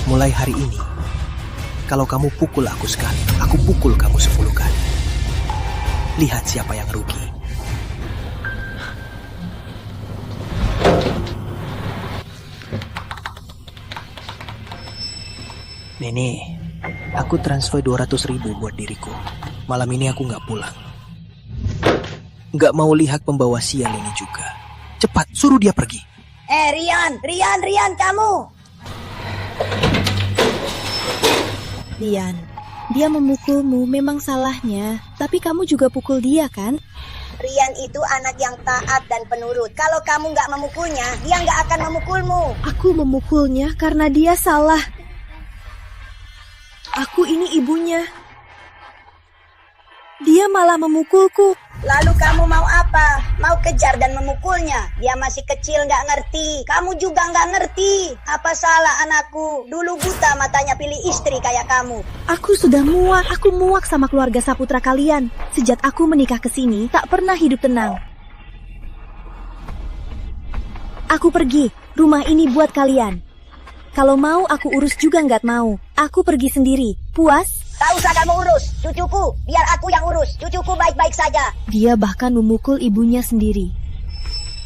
F: Mulai hari ini, kalau kamu pukul aku sekali, aku pukul kamu 10 kali. Lihat siapa yang rugi. Nenek, aku transfer 200.000 buat diriku. Malam ini aku nggak pulang. Nggak mau lihat pembawa sial ini juga. Cepat, suruh dia pergi.
C: Rian, kamu.
B: Lian, dia memukulmu memang salahnya, tapi kamu juga pukul dia kan?
C: Rian itu anak yang taat dan penurut. Kalau kamu nggak memukulnya, dia nggak akan memukulmu.
B: Aku memukulnya karena dia salah. Aku ini ibunya. Dia malah memukulku.
C: Lalu kamu mau apa? Mau kejar dan memukulnya? Dia masih kecil, nggak ngerti. Kamu juga nggak ngerti. Apa salah anakku? Dulu buta matanya pilih istri kayak kamu.
B: Aku sudah muak. Aku muak sama keluarga Saputra kalian. Sejak aku menikah ke sini, tak pernah hidup tenang. Aku pergi. Rumah ini buat kalian. Kalau mau aku urus juga nggak mau. Aku pergi sendiri. Puas?
C: Tak usah kamu urus. Cucuku, biar aku yang urus. Cucuku baik-baik saja.
B: Dia bahkan memukul ibunya sendiri.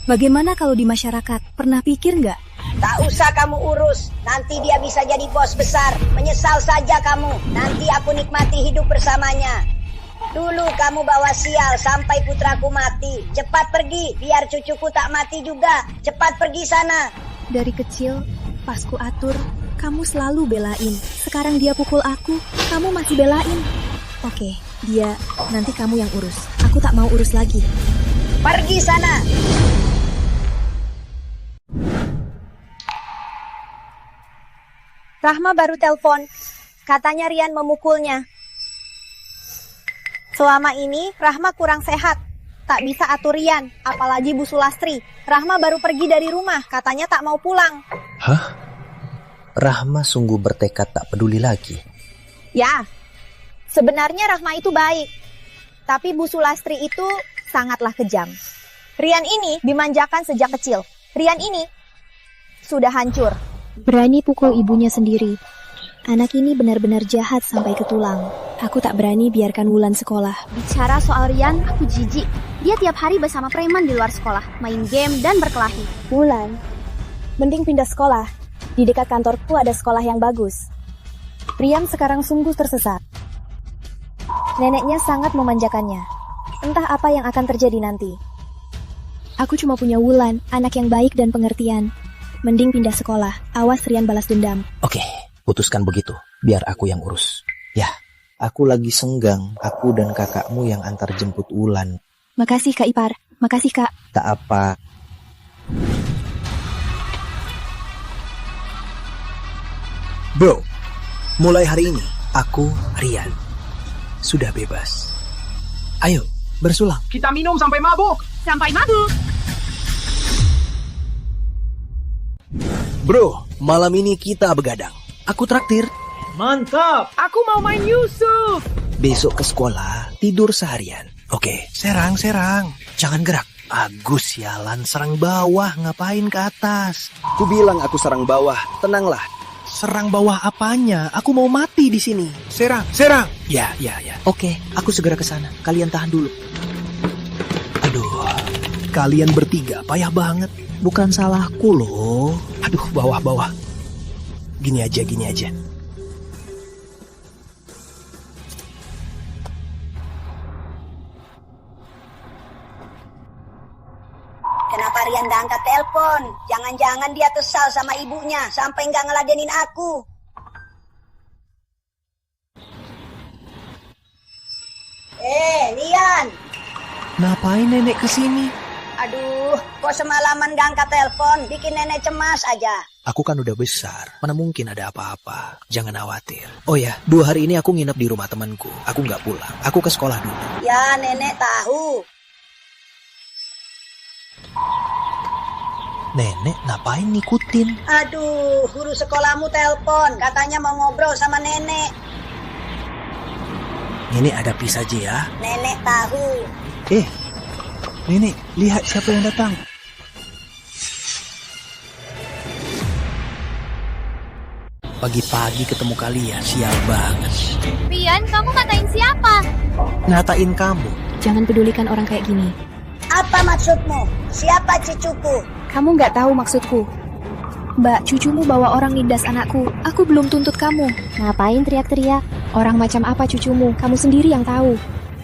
B: Bagaimana kalau di masyarakat? Pernah pikir nggak?
C: Tak usah kamu urus. Nanti dia bisa jadi bos besar. Menyesal saja kamu. Nanti aku nikmati hidup bersamanya. Dulu kamu bawa sial sampai putraku mati. Cepat pergi, biar cucuku tak mati juga. Cepat pergi sana.
B: Dari kecil, pas ku atur, kamu selalu belain. Sekarang dia pukul aku, kamu masih belain. Oke, dia nanti kamu yang urus. Aku tak mau urus lagi.
C: Pergi sana.
G: Rahma baru telepon. Katanya Rian memukulnya. Selama ini Rahma kurang sehat. Tak bisa atur Rian, apalagi Bu Sulastri. Rahma baru pergi dari rumah, katanya tak mau pulang.
F: Hah? Rahma sungguh bertekad tak peduli lagi.
G: Ya, sebenarnya Rahma itu baik. Tapi Bu Sulastri itu sangatlah kejam. Rian ini dimanjakan sejak kecil. Rian ini sudah hancur.
B: Berani pukul ibunya sendiri. Anak ini benar-benar jahat sampai ke tulang. Aku tak berani biarkan Wulan sekolah.
D: Bicara soal Rian, aku jijik. Dia tiap hari bersama preman di luar sekolah, main game dan berkelahi.
E: Wulan, mending pindah sekolah. Di dekat kantorku ada sekolah yang bagus. Rian sekarang sungguh tersesat. Neneknya sangat memanjakannya. Entah apa yang akan terjadi nanti.
B: Aku cuma punya Wulan, anak yang baik dan pengertian. Mending pindah sekolah. Awas Rian balas dendam.
F: Oke, putuskan begitu. Biar aku yang urus. Ya, aku lagi senggang. Aku dan kakakmu yang antar jemput Wulan.
B: Makasih Kak Ipar. Makasih Kak.
F: Tak apa. Bro, mulai hari ini aku Rian sudah bebas. Ayo, bersulang.
J: Kita minum sampai mabuk.
D: Sampai mabuk.
F: Bro, malam ini kita begadang. Aku traktir.
J: Mantap. Aku mau main Yusuf.
F: Besok ke sekolah, tidur seharian. Oke, serang. Jangan gerak. Agus, sialan, serang bawah, ngapain ke atas? Ku bilang aku serang bawah, tenanglah. Serang bawah apanya? Aku mau mati di sini. Serang. Ya. Oke, aku segera ke sana. Kalian tahan dulu. Aduh, kalian bertiga payah banget. Bukan salahku loh. Aduh, bawah. Gini aja.
C: Kenapa Rian nggak angkat telepon? Jangan-jangan dia kesal sama ibunya sampai nggak ngeladenin aku. Rian.
F: Ngapain nenek kesini?
C: Aduh, kok semalaman nggak angkat telepon? Bikin nenek cemas aja.
F: Aku kan udah besar, mana mungkin ada apa-apa. Jangan khawatir. Oh ya, 2 hari ini aku nginep di rumah temanku. Aku nggak pulang, aku ke sekolah dulu.
C: Ya, nenek tahu.
F: Nenek ngapain ngikutin?
C: Aduh, guru sekolahmu telepon. Katanya mau ngobrol sama nenek.
F: Nenek ada saja ya.
C: Nenek tahu.
F: Nenek, lihat siapa yang datang. Pagi-pagi ketemu kalian, sial banget.
D: Rian, kamu ngatain siapa?
F: Ngatain kamu.
B: Jangan pedulikan orang kayak gini.
C: Apa maksudmu? Siapa cucuku?
B: Kamu nggak tahu maksudku. Mbak, cucumu bawa orang nindas anakku. Aku belum tuntut kamu.
E: Ngapain teriak-teriak?
B: Orang macam apa cucumu? Kamu sendiri yang tahu.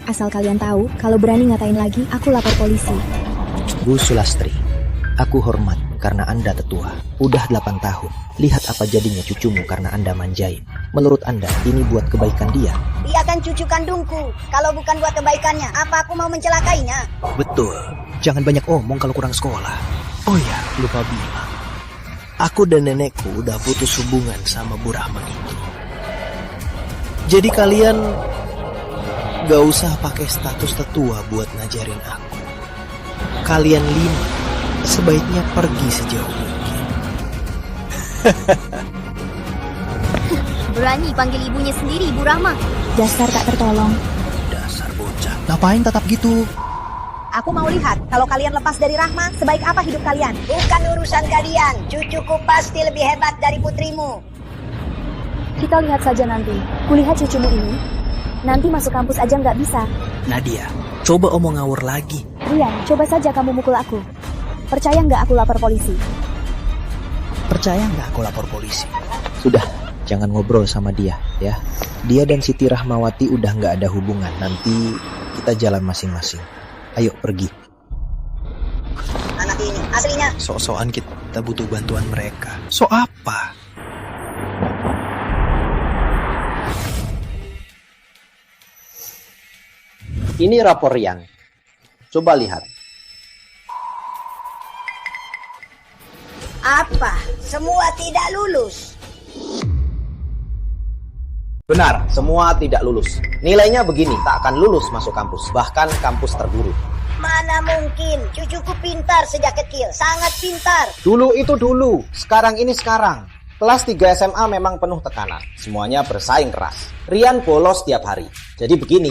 B: Asal kalian tahu, kalau berani ngatain lagi, aku lapor polisi.
F: Bu Sulastri, aku hormat karena Anda tetua. Udah 8 tahun. Lihat apa jadinya cucumu karena Anda manjain. Menurut Anda, ini buat kebaikan dia?
C: Dia kan cucu kandungku. Kalau bukan buat kebaikannya, apa aku mau mencelakainya?
F: Betul. Jangan banyak omong kalau kurang sekolah. Oh ya, lupa bilang. Aku dan nenekku udah putus hubungan sama Bu Rahma itu. Jadi kalian gak usah pakai status tetua buat ngajarin aku. Kalian 5 sebaiknya pergi sejauh mungkin.
D: Berani panggil ibunya sendiri, Bu Rahma.
B: Dasar tak tertolong.
F: Dasar bocah. Ngapain tetap gitu?
G: Aku mau lihat, kalau kalian lepas dari Rahma, sebaik apa hidup kalian?
C: Bukan urusan kalian. Cucuku pasti lebih hebat dari putrimu.
E: Kita lihat saja nanti. Kulihat cucumu ini. Nanti masuk kampus aja nggak bisa.
F: Nadia, coba omong ngawur lagi.
E: Rian, coba saja kamu mukul aku. Percaya nggak aku lapor polisi?
F: Percaya nggak aku lapor polisi? Sudah, jangan ngobrol sama dia, ya. Dia dan Siti Rahmawati udah nggak ada hubungan. Nanti kita jalan masing-masing. Ayo pergi.
C: Anak ini aslinya.
F: Sok-sokan kita butuh bantuan mereka. So apa?
K: Ini rapor Rian. Coba lihat.
C: Apa? Semua tidak lulus.
K: Benar, semua tidak lulus. Nilainya begini, tak akan lulus masuk kampus. Bahkan kampus terburuk.
C: Mana mungkin? Cucuku pintar sejak kecil. Sangat pintar.
K: Dulu itu dulu, sekarang ini sekarang. Kelas 3 SMA memang penuh tekanan. Semuanya bersaing keras. Rian bolos tiap hari. Jadi begini,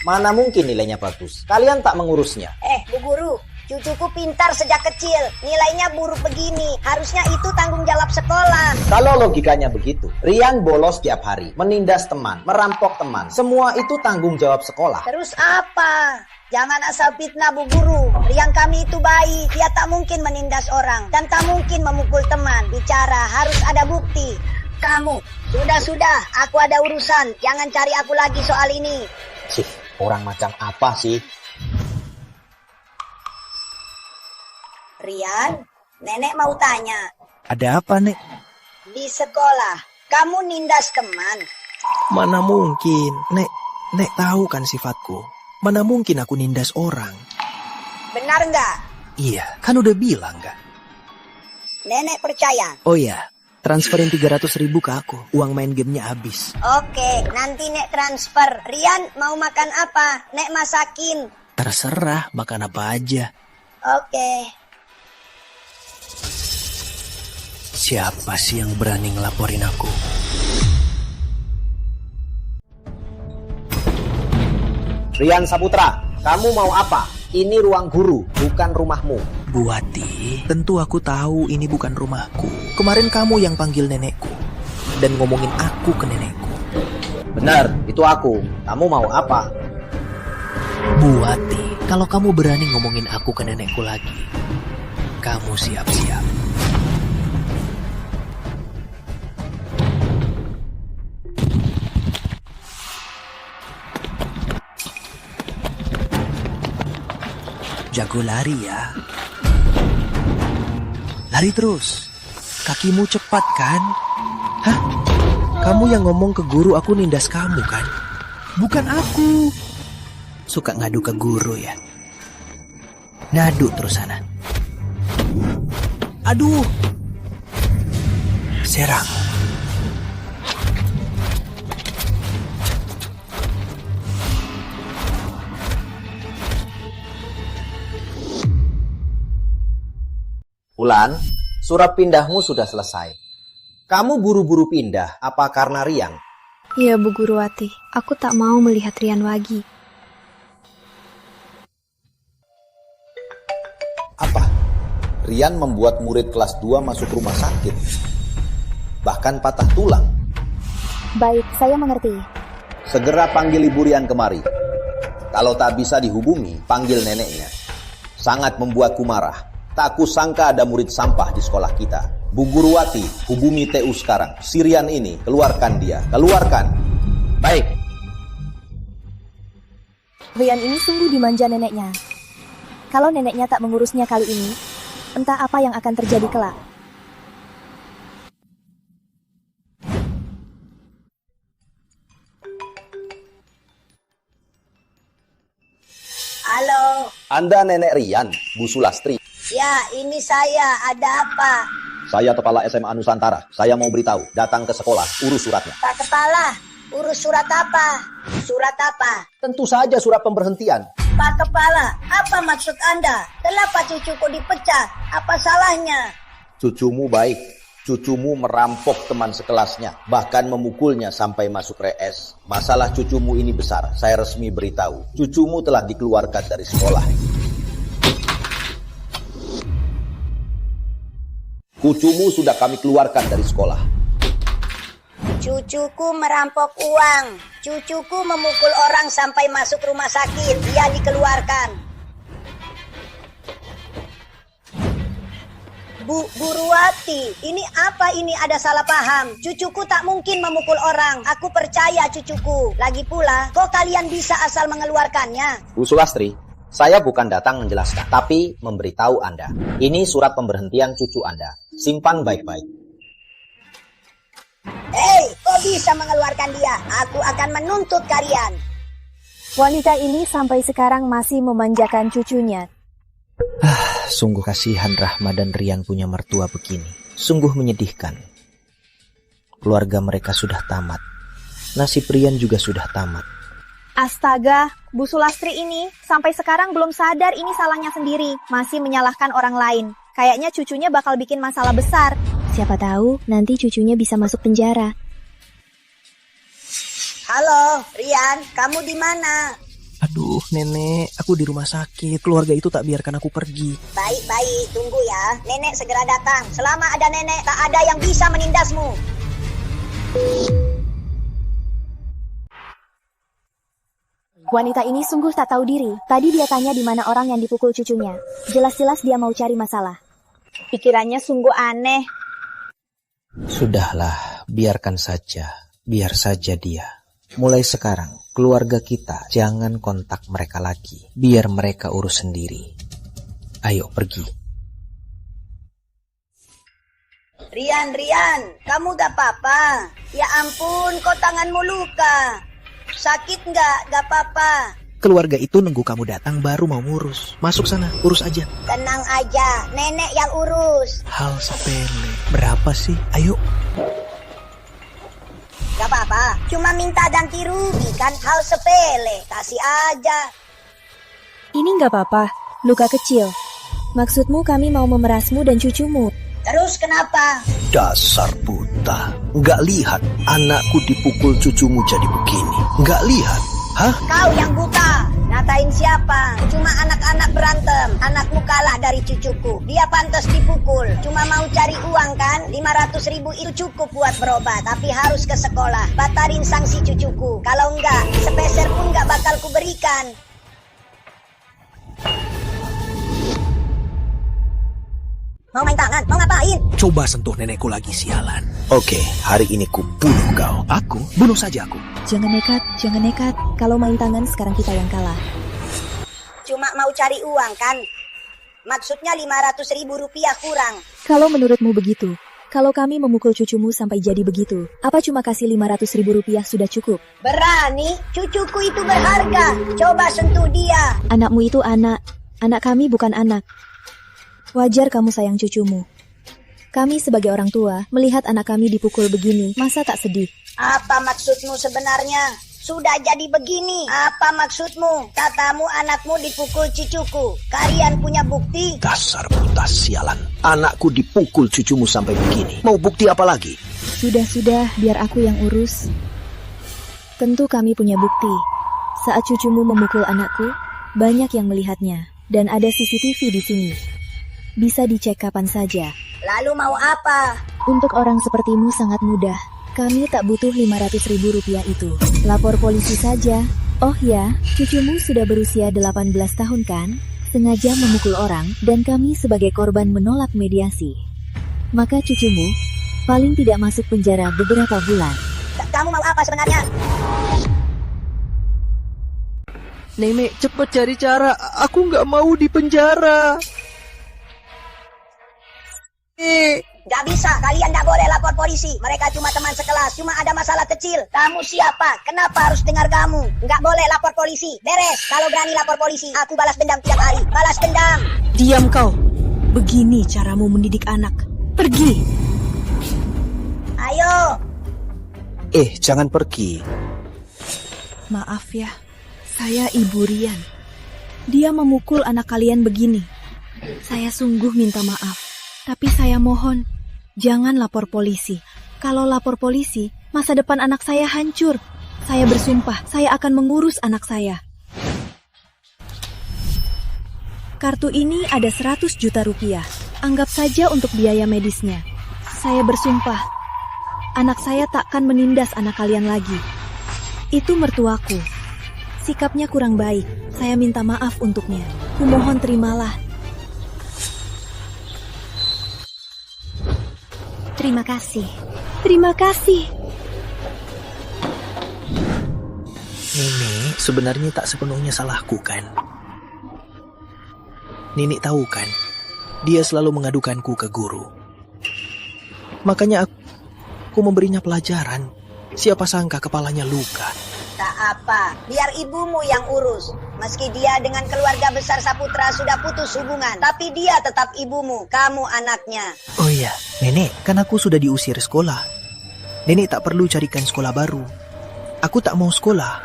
K: mana mungkin nilainya bagus? Kalian tak mengurusnya.
C: Bu Guru, cucuku pintar sejak kecil. Nilainya buruk begini. Harusnya itu tanggung jawab sekolah.
K: Kalau logikanya begitu, Rian bolos tiap hari, menindas teman, merampok teman. Semua itu tanggung jawab sekolah.
C: Terus apa? Jangan asal fitnah, Bu Guru. Rian kami itu baik. Dia tak mungkin menindas orang. Dan tak mungkin memukul teman. Bicara, harus ada bukti. Kamu, sudah. Aku ada urusan. Jangan cari aku lagi soal ini.
K: Sih, orang macam apa sih?
C: Rian, nenek mau tanya.
F: Ada apa, Nek?
C: Di sekolah, kamu nindas teman.
F: Mana mungkin? Nek tahu kan sifatku. Mana mungkin aku nindas orang?
C: Benar nggak?
F: Iya, kan udah bilang kan.
C: Nenek percaya.
F: Oh iya, transferin 300.000 ke aku. Uang main gamenya habis.
C: Oke, nanti Nek transfer. Rian mau makan apa? Nek masakin.
F: Terserah, makan apa aja.
C: Oke.
F: Siapa sih yang berani ngelaporin aku?
K: Rian Saputra, kamu mau apa? Ini ruang guru, bukan rumahmu.
F: Bu Wati, tentu aku tahu ini bukan rumahku. Kemarin kamu yang panggil nenekku dan ngomongin aku ke nenekku.
K: Benar, itu aku. Kamu mau apa?
F: Bu Wati, kalau kamu berani ngomongin aku ke nenekku lagi, kamu siap-siap. Jago lari ya. Lari terus. Kakimu cepat kan? Hah? Kamu yang ngomong ke guru aku nindas kamu kan? Bukan aku. Suka ngadu ke guru ya? Ngadu terus sana. Aduh. serang.
K: Wulan, surat pindahmu sudah selesai. Kamu buru-buru pindah, apa karena Rian?
D: Iya, Bu Guruwati. Aku tak mau melihat Rian lagi.
K: Apa? Rian membuat murid kelas 2 masuk rumah sakit. Bahkan patah tulang.
E: Baik, saya mengerti.
K: Segera panggil Ibu Rian kemari. Kalau tak bisa dihubungi, panggil neneknya. Sangat membuatku marah. Tak kusangka ada murid sampah di sekolah kita. Bu Guruwati, hubungi TU sekarang. Si Rian ini, keluarkan dia. Keluarkan. Baik.
E: Rian ini sungguh dimanja neneknya. Kalau neneknya tak mengurusnya kali ini, entah apa yang akan terjadi kelak.
C: Halo.
K: Anda nenek Rian, Bu Sulastri.
C: Ya, ini saya. Ada apa?
K: Saya kepala SMA Nusantara. Saya mau beritahu, datang ke sekolah, urus suratnya.
C: Pak Kepala, urus surat apa? Surat apa?
K: Tentu saja surat pemberhentian.
C: Pak Kepala, apa maksud Anda? Kenapa cucuku dipecah? Apa salahnya?
K: Cucumu baik. Cucumu merampok teman sekelasnya, bahkan memukulnya sampai masuk RS. Masalah cucumu ini besar, saya resmi beritahu. Cucumu telah dikeluarkan dari sekolah. Cucumu sudah kami keluarkan dari sekolah.
C: Cucuku merampok uang. Cucuku memukul orang sampai masuk rumah sakit. Dia dikeluarkan. Bu Guruwati, ini apa ini? Ada salah paham. Cucuku tak mungkin memukul orang. Aku percaya cucuku. Lagi pula, kok kalian bisa asal mengeluarkannya?
K: Bu Sulastri, saya bukan datang menjelaskan, tapi memberitahu Anda. Ini surat pemberhentian cucu Anda. Simpan baik-baik.
C: Hei, kok bisa mengeluarkan dia? Aku akan menuntut kalian.
E: Wanita ini sampai sekarang masih memanjakan cucunya.
F: Sungguh kasihan Rahma dan Rian punya mertua begini. Sungguh menyedihkan. Keluarga mereka sudah tamat. Nasib Rian juga sudah tamat.
G: Astaga, Bu Sulastri ini sampai sekarang belum sadar ini salahnya sendiri. Masih menyalahkan orang lain. Kayaknya cucunya bakal bikin masalah besar.
E: Siapa tahu nanti cucunya bisa masuk penjara.
C: Halo, Rian, kamu di mana?
A: Aduh, nenek, aku di rumah sakit. Keluarga itu tak biarkan aku pergi.
C: Baik-baik, tunggu ya. Nenek segera datang. Selama ada nenek, tak ada yang bisa menindasmu.
E: Wanita ini sungguh tak tahu diri. Tadi dia tanya di mana orang yang dipukul cucunya. Jelas-jelas dia mau cari masalah.
G: Pikirannya sungguh aneh.
F: Sudahlah, biarkan saja. Biar saja dia. Mulai sekarang, keluarga kita jangan kontak mereka lagi. Biar mereka urus sendiri. Ayo pergi.
C: Rian, kamu gak apa-apa? Ya ampun, kok tanganmu luka? Sakit nggak? Gak apa-apa.
A: Keluarga itu nunggu kamu datang baru mau ngurus. Masuk sana, urus aja.
C: Tenang aja, nenek yang urus.
A: Hal sepele. Berapa sih? Ayo.
C: Gak apa-apa, cuma minta ganti rugi kan, hal sepele. Kasih aja.
E: Ini nggak apa-apa, luka kecil. Maksudmu kami mau memerasmu dan cucumu.
C: Terus kenapa?
F: Dasar buta. Nggak lihat anakku dipukul cucumu jadi begini. Nggak lihat? Hah?
C: Kau yang buta. Ngatain siapa? Cuma anak-anak berantem. Anakmu kalah dari cucuku. Dia pantas dipukul. Cuma mau cari uang kan? 500.000 itu cukup buat berobat. Tapi harus ke sekolah. Batalin sanksi cucuku. Kalau enggak, sepeser pun enggak bakal kuberikan. Mau main tangan? Mau ngapain?
A: Coba sentuh nenekku lagi, sialan.
F: Oke, hari ini ku bunuh kau.
A: Aku? Bunuh saja aku.
E: Jangan nekat. Kalau main tangan sekarang kita yang kalah.
C: Cuma mau cari uang kan? Maksudnya 500.000 rupiah kurang.
E: Kalau menurutmu begitu, kalau kami memukul cucumu sampai jadi begitu, apa cuma kasih 500.000 rupiah sudah cukup?
C: Berani? Cucuku itu berharga. Coba sentuh dia.
E: Anakmu itu anak. Anak kami bukan anak. Wajar kamu sayang cucumu. Kami sebagai orang tua, melihat anak kami dipukul begini, masa tak sedih?
C: Apa maksudmu sebenarnya? Sudah jadi begini. Apa maksudmu? Katamu anakmu dipukul cucuku. Kalian punya bukti?
F: Dasar buta sialan. Anakku dipukul cucumu sampai begini. Mau bukti apa lagi?
E: Sudah, biar aku yang urus. Tentu kami punya bukti. Saat cucumu memukul anakku, banyak yang melihatnya. Dan ada CCTV di sini. Bisa dicek kapan saja.
C: Lalu mau apa?
E: Untuk orang sepertimu sangat mudah. Kami tak butuh 500.000 rupiah itu. Lapor polisi saja. Oh ya, cucumu sudah berusia 18 tahun kan? Sengaja memukul orang dan kami sebagai korban menolak mediasi. Maka cucumu paling tidak masuk penjara beberapa bulan.
C: Kamu mau apa sebenarnya?
I: Nenek, cepat cari cara. Aku nggak mau di penjara.
C: Gak bisa, kalian gak boleh lapor polisi. Mereka cuma teman sekelas, cuma ada masalah kecil. Kamu siapa? Kenapa harus dengar kamu? Gak boleh lapor polisi. Beres, kalau berani lapor polisi, aku balas dendam tiap hari. Balas dendam.
B: Diam kau. Begini caramu mendidik anak. Pergi.
C: Ayo.
F: Jangan pergi.
B: Maaf ya, saya Ibu Rian. Dia memukul anak kalian begini. Saya sungguh minta maaf. Tapi saya mohon, jangan lapor polisi. Kalau lapor polisi, masa depan anak saya hancur. Saya bersumpah, saya akan mengurus anak saya. Kartu ini ada 100 juta rupiah. Anggap saja untuk biaya medisnya. Saya bersumpah, anak saya takkan menindas anak kalian lagi. Itu mertuaku. Sikapnya kurang baik. Saya minta maaf untuknya. Kumohon terimalah. Terima kasih. Terima kasih.
F: Nenek, sebenarnya tak sepenuhnya salahku kan? Nenek tahu kan, dia selalu mengadukanku ke guru. Makanya aku memberinya pelajaran. Siapa sangka kepalanya luka.
C: Tak apa, biar ibumu yang urus. Meski dia dengan keluarga besar Saputra sudah putus hubungan, tapi dia tetap ibumu, kamu anaknya.
F: Oh iya, Nenek, kan aku sudah diusir sekolah. Nenek tak perlu carikan sekolah baru. Aku tak mau sekolah.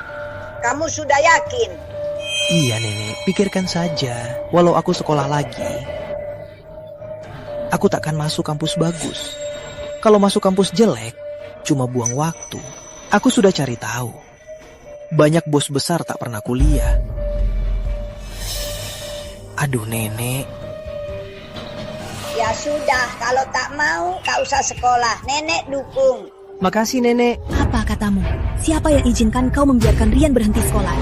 C: Kamu sudah yakin?
F: Iya, Nenek, pikirkan saja. Walau aku sekolah lagi, aku takkan masuk kampus bagus. Kalau masuk kampus jelek, cuma buang waktu. Aku sudah cari tahu. Banyak bos besar tak pernah kuliah. Aduh, Nenek.
C: Ya sudah, kalau tak mau, tak usah sekolah. Nenek dukung.
I: Makasih, Nenek.
B: Apa katamu? Siapa yang izinkan kau membiarkan Rian berhenti sekolah?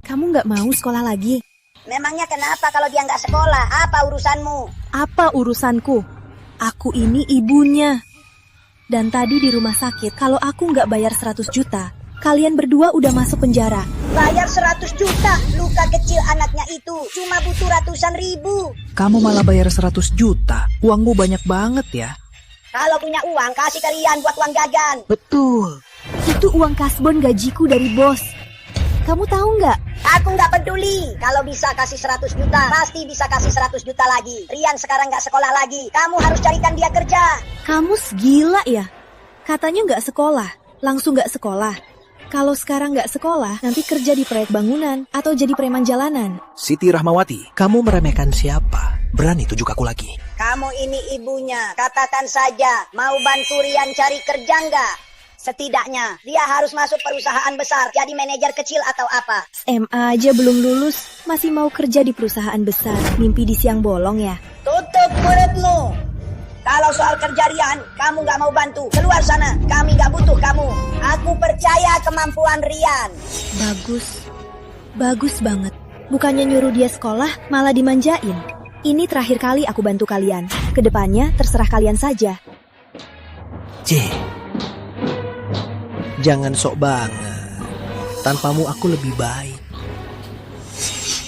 B: Kamu nggak mau sekolah lagi?
C: Memangnya kenapa kalau dia nggak sekolah? Apa urusanmu?
B: Apa urusanku? Aku ini ibunya. Dan tadi di rumah sakit, kalau aku nggak bayar 100 juta, kalian berdua udah masuk penjara.
C: Bayar 100 juta? Luka kecil anaknya itu cuma butuh ratusan ribu.
I: Kamu malah bayar 100 juta. Uangmu banyak banget ya.
C: Kalau punya uang, kasih kalian buat uang jajan.
I: Betul.
B: Itu uang kasbon gajiku dari bos. Kamu tahu nggak?
C: Aku nggak peduli. Kalau bisa kasih 100 juta, pasti bisa kasih 100 juta lagi. Rian sekarang nggak sekolah lagi. Kamu harus carikan dia kerja.
B: Kamu gila ya? Katanya nggak sekolah, langsung nggak sekolah. Kalau sekarang nggak sekolah, nanti kerja di proyek bangunan atau jadi preman jalanan.
F: Siti Rahmawati, kamu meremehkan siapa? Berani tujuk aku lagi.
C: Kamu ini ibunya. Katakan saja, mau bantu Rian cari kerja nggak? Setidaknya, dia harus masuk perusahaan besar, jadi manajer kecil atau apa.
B: SMA aja belum lulus, masih mau kerja di perusahaan besar. Mimpi di siang bolong ya?
C: Tutup mulutmu. Kalau soal kerja Rian, kamu nggak mau bantu. Keluar sana, kami nggak butuh kamu. Aku percaya kemampuan Rian.
B: Bagus. Bagus banget. Bukannya nyuruh dia sekolah, malah dimanjain. Ini terakhir kali aku bantu kalian. Kedepannya terserah kalian saja.
F: Jangan sok banget. Tanpamu aku lebih baik.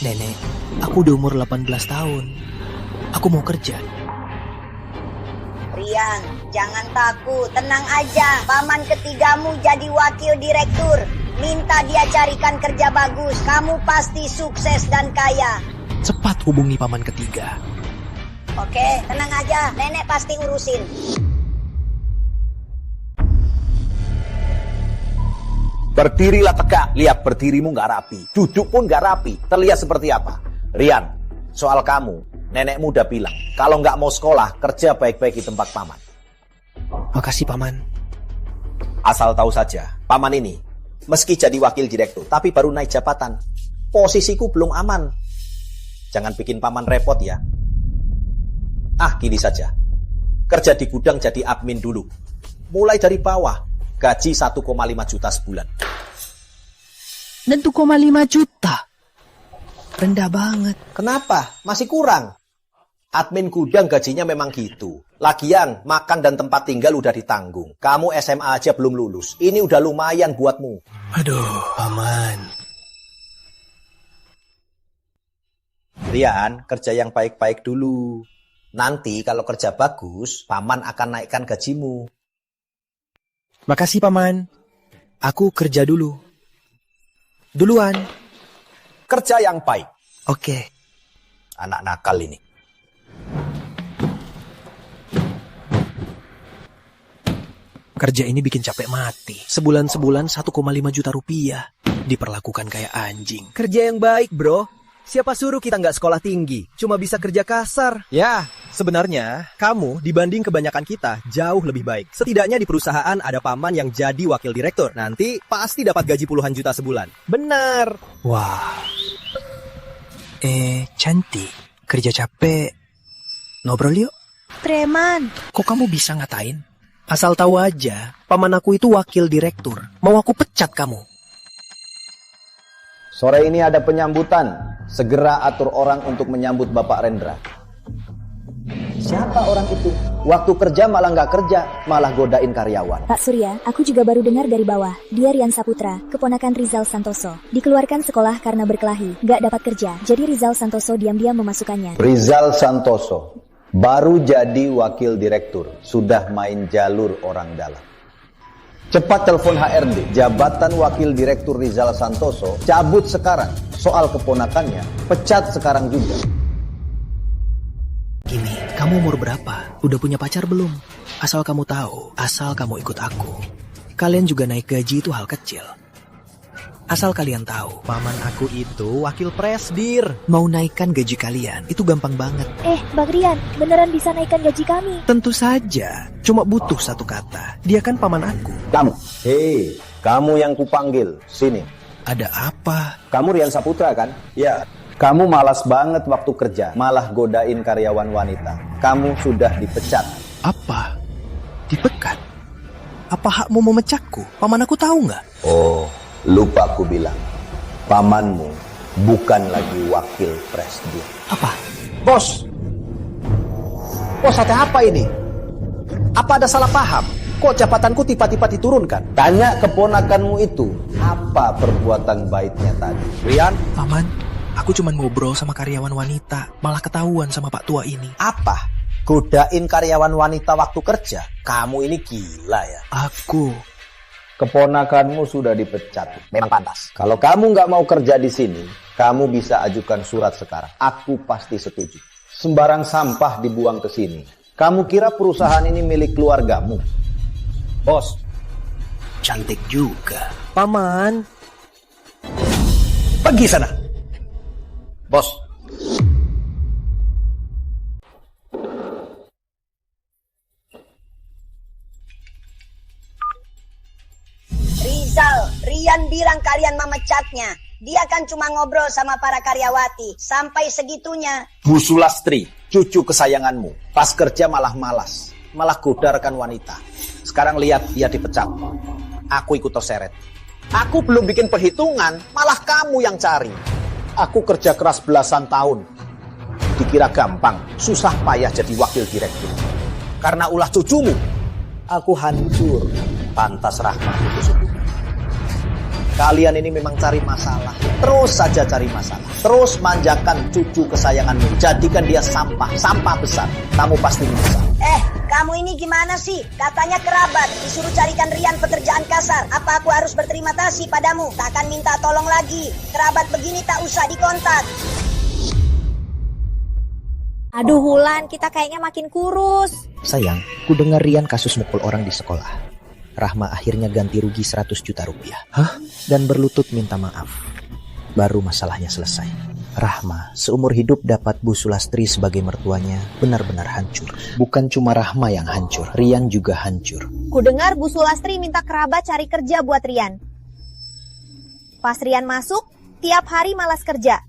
F: Nenek, aku udah umur 18 tahun. Aku mau kerja.
C: Rian, jangan takut, tenang aja. Paman ketigamu jadi wakil direktur. Minta dia carikan kerja bagus. Kamu pasti sukses dan kaya.
F: Cepat hubungi paman ketiga.
C: Oke, tenang aja. Nenek pasti urusin.
L: Berdirilah tegak, lihat berdirimu nggak rapi. Duduk pun nggak rapi, terlihat seperti apa? Rian, soal kamu, nenekmu udah bilang, kalau nggak mau sekolah, kerja baik-baik di tempat paman.
F: Makasih, Paman.
L: Asal tahu saja, paman ini, meski jadi wakil direktur, tapi baru naik jabatan. Posisiku belum aman. Jangan bikin paman repot ya. Gini saja. Kerja di gudang jadi admin dulu. Mulai dari bawah. Gaji 1,5 juta sebulan.
F: 1,5 juta? Rendah banget.
L: Kenapa? Masih kurang. Admin gudang gajinya memang gitu. Lagian, makan dan tempat tinggal udah ditanggung. Kamu SMA aja belum lulus. Ini udah lumayan buatmu.
F: Aduh, Paman.
L: Rian, kerja yang baik-baik dulu. Nanti kalau kerja bagus, paman akan naikkan gajimu.
F: Makasih, Paman. Aku kerja dulu. Duluan.
L: Kerja yang baik.
F: Oke.
L: Anak nakal ini.
A: Kerja ini bikin capek mati. Sebulan-sebulan 1,5 juta rupiah. Diperlakukan kayak anjing.
J: Kerja yang baik, bro. Siapa suruh kita nggak sekolah tinggi? Cuma bisa kerja kasar.
A: Ya, sebenarnya kamu dibanding kebanyakan kita jauh lebih baik. Setidaknya di perusahaan ada paman yang jadi wakil direktur. Nanti pasti dapat gaji puluhan juta sebulan. Benar.
F: Wah. Cantik. Kerja capek. Ngobrol yuk.
B: Preman.
F: Kok kamu bisa ngatain? Asal tahu aja, paman aku itu wakil direktur. Mau aku pecat kamu.
K: Sore ini ada penyambutan. Segera atur orang untuk menyambut Bapak Rendra. Siapa orang itu? Waktu kerja malah nggak kerja, malah godain karyawan.
E: Pak Surya, aku juga baru dengar dari bawah. Dia Rian Saputra, keponakan Rizal Santoso. Dikeluarkan sekolah karena berkelahi, nggak dapat kerja. Jadi Rizal Santoso diam-diam memasukkannya.
K: Rizal Santoso baru jadi wakil direktur, sudah main jalur orang dalam. Cepat telepon HRD, jabatan wakil direktur Rizal Santoso, cabut sekarang. Soal keponakannya, pecat sekarang juga.
F: Gini, kamu umur berapa? Udah punya pacar belum? Asal kamu tahu, asal kamu ikut aku. Kalian juga naik gaji itu hal kecil. Asal kalian tahu, paman aku itu wakil presdir. Mau naikkan gaji kalian, itu gampang banget.
E: Bang Rian, beneran bisa naikkan gaji kami?
F: Tentu saja, cuma butuh satu kata. Dia kan paman aku.
K: Kamu, hei, kamu yang kupanggil, sini.
F: Ada apa?
K: Kamu Rian Saputra kan? Ya. Kamu malas banget waktu kerja, malah godain karyawan wanita. Kamu sudah dipecat.
F: Apa? Dipecat? Apa hakmu memecatku? Paman aku tahu nggak?
K: Oh, lupa aku bilang. Pamanmu bukan lagi wakil presiden.
F: Apa?
L: Bos! Bos, ada apa ini? Apa ada salah paham? Kok jabatanku tiba-tiba diturunkan?
K: Tanya keponakanmu itu, apa perbuatan baiknya tadi?
L: Rian?
F: Paman, aku cuma ngobrol sama karyawan wanita, malah ketahuan sama Pak Tua ini.
L: Apa? Godain karyawan wanita waktu kerja? Kamu ini gila ya?
F: Aku.
K: Keponakanmu sudah dipecat.
L: Memang pantas.
K: Kalau kamu nggak mau kerja di sini, kamu bisa ajukan surat sekarang. Aku pasti setuju. Sembarang sampah dibuang ke sini. Kamu kira perusahaan ini milik keluargamu?
L: Bos.
F: Cantik juga.
J: Paman.
L: Pergi sana. Bos.
C: Rizal, Rian bilang kalian memecatnya. Dia kan cuma ngobrol sama para karyawati. Sampai segitunya.
L: Bu Sulastri, cucu kesayanganmu. Pas kerja malah malas. Malah goda rekan wanita. Sekarang lihat dia dipecat. Aku ikut terseret. Aku belum bikin perhitungan, malah kamu yang cari. Aku kerja keras belasan tahun. Dikira gampang, susah payah jadi wakil direktur. Karena ulah cucumu, aku hancur. Pantas Rahmat itu sebut. Kalian ini memang cari masalah. Terus saja cari masalah. Terus manjakan cucu kesayanganmu. Jadikan dia sampah, sampah besar. Kamu pasti menyesal.
C: Kamu ini gimana sih? Katanya kerabat, disuruh carikan Rian pekerjaan kasar. Apa aku harus berterima kasih padamu? Takkan minta tolong lagi. Kerabat begini tak usah dikontak.
G: Aduh Wulan, kita kayaknya makin kurus.
F: Sayang, ku dengar Rian kasus mukul orang di sekolah. Rahma akhirnya ganti rugi 100 juta rupiah.
A: Hah?
F: Dan berlutut minta maaf. Baru masalahnya selesai. Rahma seumur hidup dapat Bu Sulastri sebagai mertuanya benar-benar hancur. Bukan cuma Rahma yang hancur, Rian juga hancur.
G: Ku dengar Bu Sulastri minta kerabat cari kerja buat Rian. Pas Rian masuk, tiap hari malas kerja.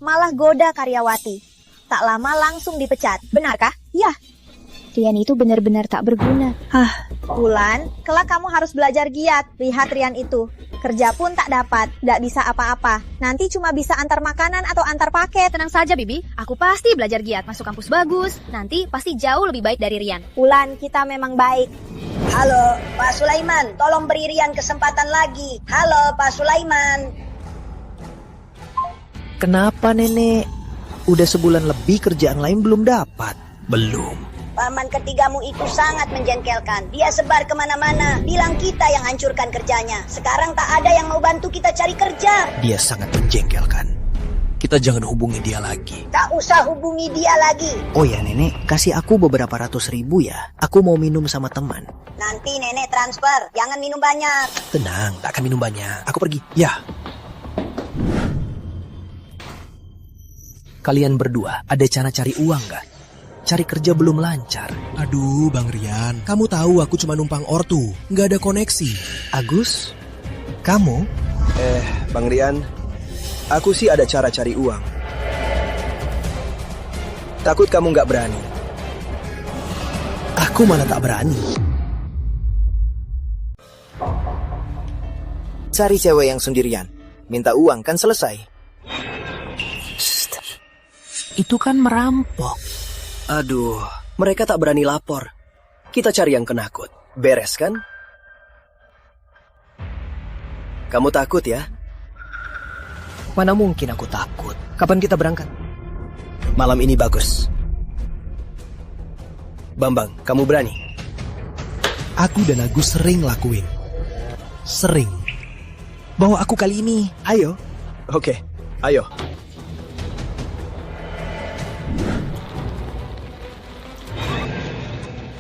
G: Malah goda karyawati. Tak lama langsung dipecat. Benarkah?
E: Ya, Rian itu benar-benar tak berguna.
G: Wulan, kelak kamu harus belajar giat. Lihat Rian itu. Kerja pun tak dapat, tidak bisa apa-apa. Nanti cuma bisa antar makanan atau antar paket.
D: Tenang saja, Bibi. Aku pasti belajar giat, masuk kampus bagus. Nanti pasti jauh lebih baik dari Rian.
G: Wulan, kita memang baik.
C: Halo, Pak Sulaiman. Tolong beri Rian kesempatan lagi. Halo, Pak Sulaiman.
F: Kenapa nenek? Udah sebulan lebih kerjaan lain belum dapat.
A: Belum.
C: Paman ketigamu itu sangat menjengkelkan. Dia sebar kemana-mana. Bilang kita yang hancurkan kerjanya. Sekarang tak ada yang mau bantu kita cari kerja.
A: Dia sangat menjengkelkan. Kita jangan hubungi dia lagi.
C: Tak usah hubungi dia lagi.
F: Oh ya nenek, kasih aku beberapa ratus ribu ya. Aku mau minum sama teman.
C: Nanti nenek transfer. Jangan minum banyak.
A: Tenang, tak akan minum banyak. Aku pergi. Ya. Kalian berdua ada cara cari uang gak? Cari kerja belum lancar.
M: Aduh, Bang Rian. Kamu tahu aku cuma numpang ortu. Nggak ada koneksi.
A: Agus? Kamu?
N: Bang Rian. Aku sih ada cara cari uang. Takut kamu nggak berani.
A: Aku malah tak berani.
F: Cari cewek yang sendirian. Minta uang kan selesai.
A: Psst. Itu kan merampok.
N: Aduh, mereka tak berani lapor. Kita cari yang penakut. Beres kan? Kamu takut ya?
A: Mana mungkin aku takut. Kapan kita berangkat? Malam ini bagus.
N: Bambang, kamu berani?
M: Aku dan Agus sering lakuin. Sering.
A: Bawa aku kali ini. Ayo.
N: Oke, ayo.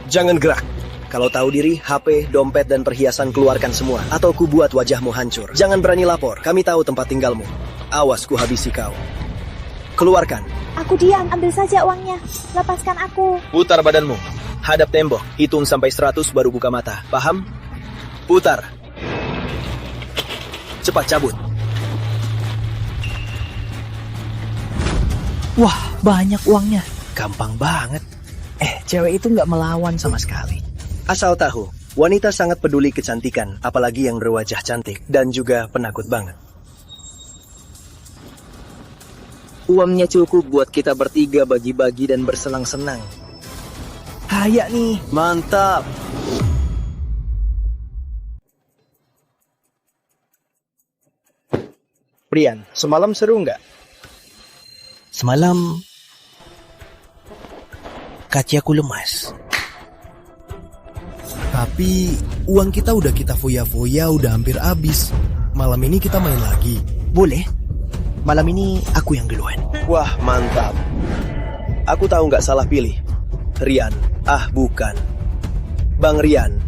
N: Jangan gerak. Kalau tahu diri, HP, dompet, dan perhiasan keluarkan semua. Atau ku buat wajahmu hancur. Jangan berani lapor, kami tahu tempat tinggalmu. Awas ku habisi kau. Keluarkan.
E: Aku diam, ambil saja uangnya. Lepaskan aku.
N: Putar badanmu. Hadap tembok, hitung sampai 100 baru buka mata. Paham? Putar. Cepat cabut.
A: Wah, banyak uangnya. Gampang banget. Cewek itu nggak melawan sama sekali.
N: Asal tahu, wanita sangat peduli kecantikan, apalagi yang berwajah cantik dan juga penakut banget.
F: Uangnya cukup buat kita bertiga bagi-bagi dan bersenang-senang.
A: Kaya nih.
N: Mantap. Rian, semalam seru nggak?
A: Semalam kaki aku lemas.
M: Tapi uang kita udah kita foya-foya, udah hampir habis. Malam ini kita main lagi.
A: Boleh. Malam ini aku yang duluan.
N: Wah, mantap. Aku tahu nggak salah pilih. Rian. Bukan. Bang Rian.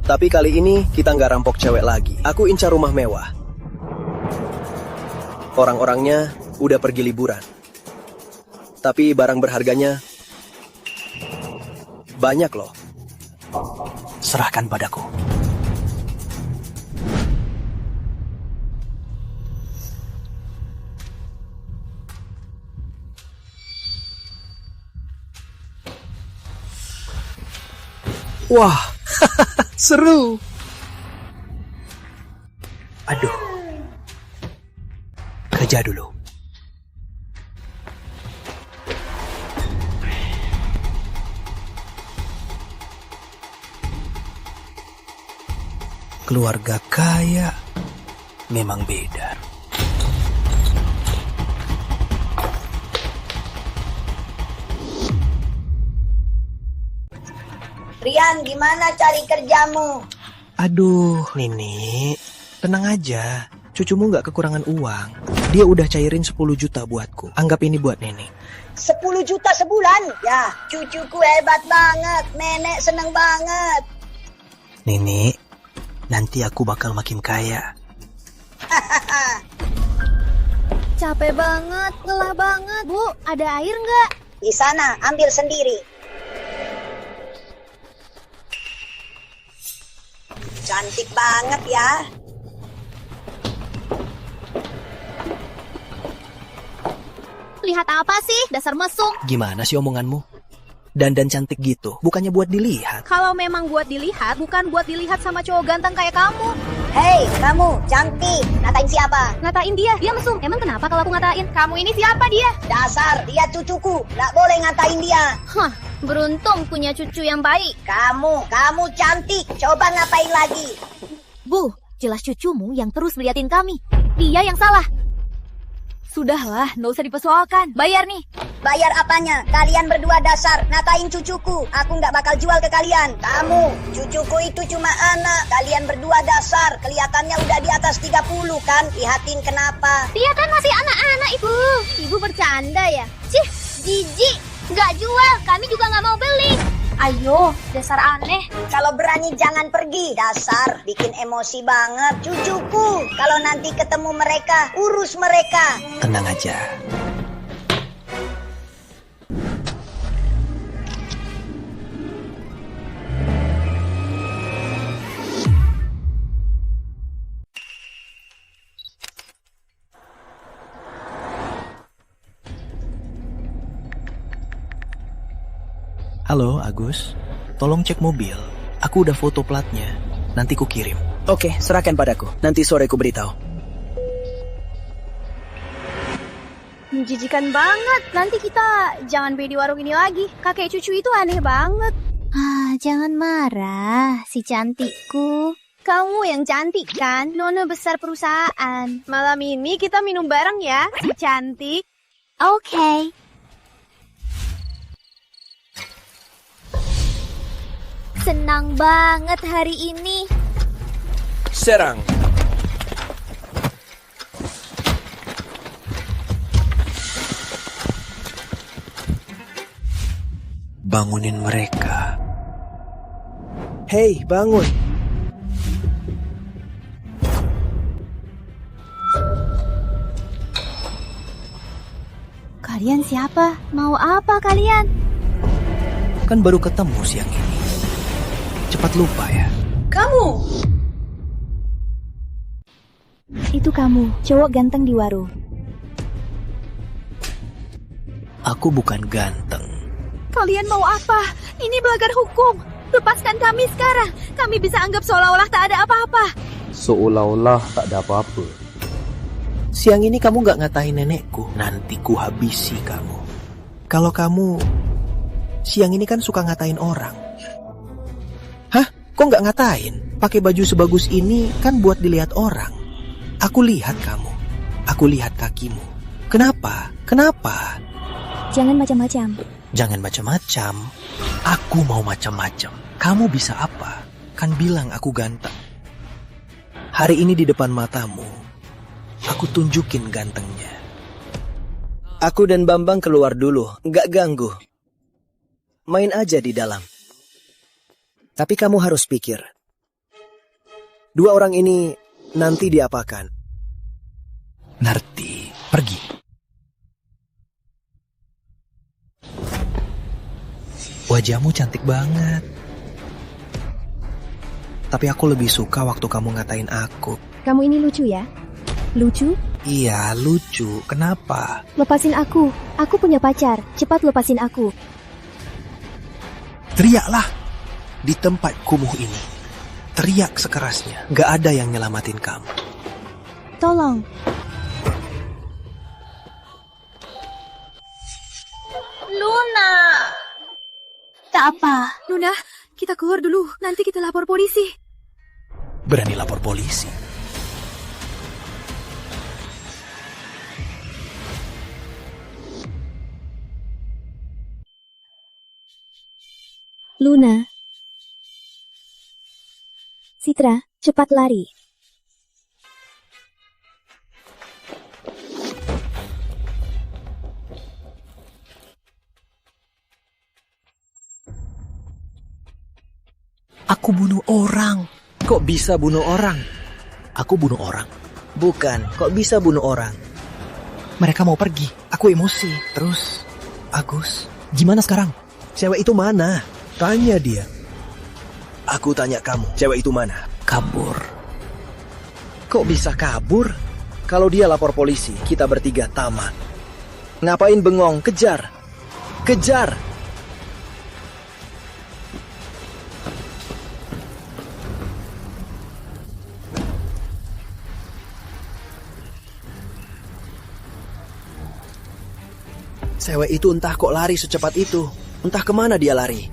N: Tapi kali ini kita nggak rampok cewek lagi. Aku incar rumah mewah. Orang-orangnya udah pergi liburan. Tapi barang berharganya banyak loh.
A: Serahkan padaku.
N: Wah, seru.
A: Aduh. Kerja dulu. Keluarga kaya memang beda.
C: Rian, gimana cari kerjamu?
A: Aduh, Nenek, tenang aja. Cucumu nggak kekurangan uang.
F: Dia udah cairin 10 juta buatku. Anggap ini buat nenek.
C: 10 juta sebulan? Ya, cucuku hebat banget. Nenek seneng banget.
F: Nenek, nanti aku bakal makin kaya.
D: Capek banget, lelah banget. Bu, ada air nggak?
C: Di sana, ambil sendiri. Cantik banget ya.
D: Lihat apa sih? Dasar mesum.
F: Gimana sih omonganmu? Dandan cantik gitu, bukannya buat dilihat.
G: Kalau memang buat dilihat, bukan buat dilihat sama cowok ganteng kayak kamu.
C: Hei, kamu cantik. Ngatain siapa?
D: Ngatain dia. Dia mesum. Emang kenapa kalau aku ngatain? Kamu ini siapa dia?
C: Dasar, dia cucuku. Nggak boleh ngatain dia.
D: Hah, beruntung punya cucu yang baik.
C: Kamu cantik. Coba ngapain lagi?
D: Bu, jelas cucumu yang terus liatin kami. Dia yang salah.
B: Sudahlah, nggak usah dipersoalkan. Bayar nih.
C: Bayar apanya? Kalian berdua dasar ngatain cucuku. Aku nggak bakal jual ke kalian. Kamu, cucuku itu cuma anak. Kalian berdua dasar. Kelihatannya udah di atas 30 kan? Lihatin kenapa?
D: Dia kan masih anak-anak, Ibu. Ibu bercanda ya? Cih, jijik. Nggak jual, kami juga nggak mau beli. Ayo, dasar aneh.
C: Kalau berani jangan pergi. Dasar, bikin emosi banget. Cucuku, kalau nanti ketemu mereka, urus mereka.
F: Tenang aja. Halo, Agus. Tolong cek mobil. Aku udah foto platnya. Nanti ku kirim.
N: Oke, serahkan padaku. Nanti sore ku beritahu.
G: Menjijikan banget. Nanti kita jangan beli di warung ini lagi. Kakek cucu itu aneh banget.
D: Jangan marah, si cantikku.
G: Kamu yang cantik kan? Nona besar perusahaan. Malam ini kita minum bareng ya, si cantik.
D: Oke. Senang banget hari ini.
N: Serang.
F: Bangunin mereka.
N: Hei, bangun.
B: Kalian siapa? Mau apa kalian?
F: Kan baru ketemu siang ini. Cepat lupa ya.
B: Kamu! Itu kamu, cowok ganteng di warung.
F: Aku bukan ganteng.
G: Kalian mau apa? Ini melanggar hukum. Lepaskan kami sekarang. Kami bisa anggap seolah-olah tak ada apa-apa.
H: Seolah-olah tak ada apa-apa.
F: Siang ini kamu gak ngatain nenekku. Nanti ku habisi kamu. Kalau kamu siang ini kan suka ngatain orang. Hah? Kok gak ngatain? Pakai baju sebagus ini kan buat dilihat orang. Aku lihat kamu. Aku lihat kakimu. Kenapa? Kenapa?
E: Jangan macam-macam.
F: Jangan macam-macam. Aku mau macam-macam. Kamu bisa apa? Kan bilang aku ganteng. Hari ini di depan matamu, aku tunjukin gantengnya.
N: Aku dan Bambang keluar dulu, nggak ganggu. Main aja di dalam. Tapi kamu harus pikir. Dua orang ini nanti diapakan?
F: Narti, pergi. Wajahmu cantik banget. Tapi aku lebih suka waktu kamu ngatain aku.
E: Kamu ini lucu ya? Lucu?
F: Iya, lucu. Kenapa?
E: Lepasin aku. Aku punya pacar. Cepat lepasin aku.
F: Teriaklah di tempat kumuh ini. Teriak sekerasnya. Gak ada yang nyelamatin kamu.
E: Tolong.
G: Luna.
B: Tak apa. Luna, kita keluar dulu. Nanti kita lapor polisi.
F: Berani lapor polisi?
E: Luna. Citra, cepat lari.
M: Aku bunuh orang.
F: Kok bisa bunuh orang?
M: Aku bunuh orang.
F: Bukan, kok bisa bunuh orang?
M: Mereka mau pergi. Aku emosi. Terus, Agus, gimana sekarang? Cewek itu mana? Tanya dia. Aku tanya kamu, cewek itu mana? Kabur.
F: Kok bisa kabur? Kalau dia lapor polisi, kita bertiga tamat. Ngapain bengong? Kejar! Kejar!
M: Cewek itu entah kok lari secepat itu. Entah kemana dia lari.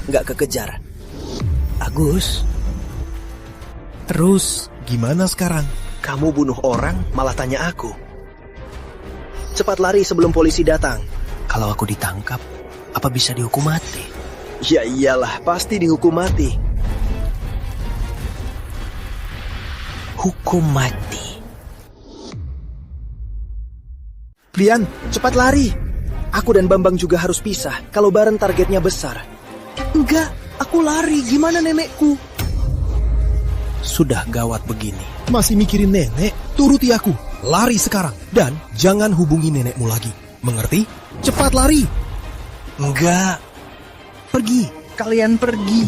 M: Nggak kekejar. Agus. Terus, gimana sekarang? Kamu bunuh orang, malah tanya aku.
F: Cepat lari sebelum polisi datang.
M: Kalau aku ditangkap, apa bisa dihukum mati?
F: Ya iyalah, pasti dihukum mati.
M: Hukum mati. Lian, cepat lari.
F: Aku dan Bambang juga harus pisah. Kalau bareng targetnya besar.
M: Enggak, aku lari. Gimana nenekku? Sudah gawat begini. Masih mikirin nenek? Turuti aku. Lari sekarang. Dan jangan hubungi nenekmu lagi. Mengerti? Cepat lari. Enggak. Pergi. Kalian pergi.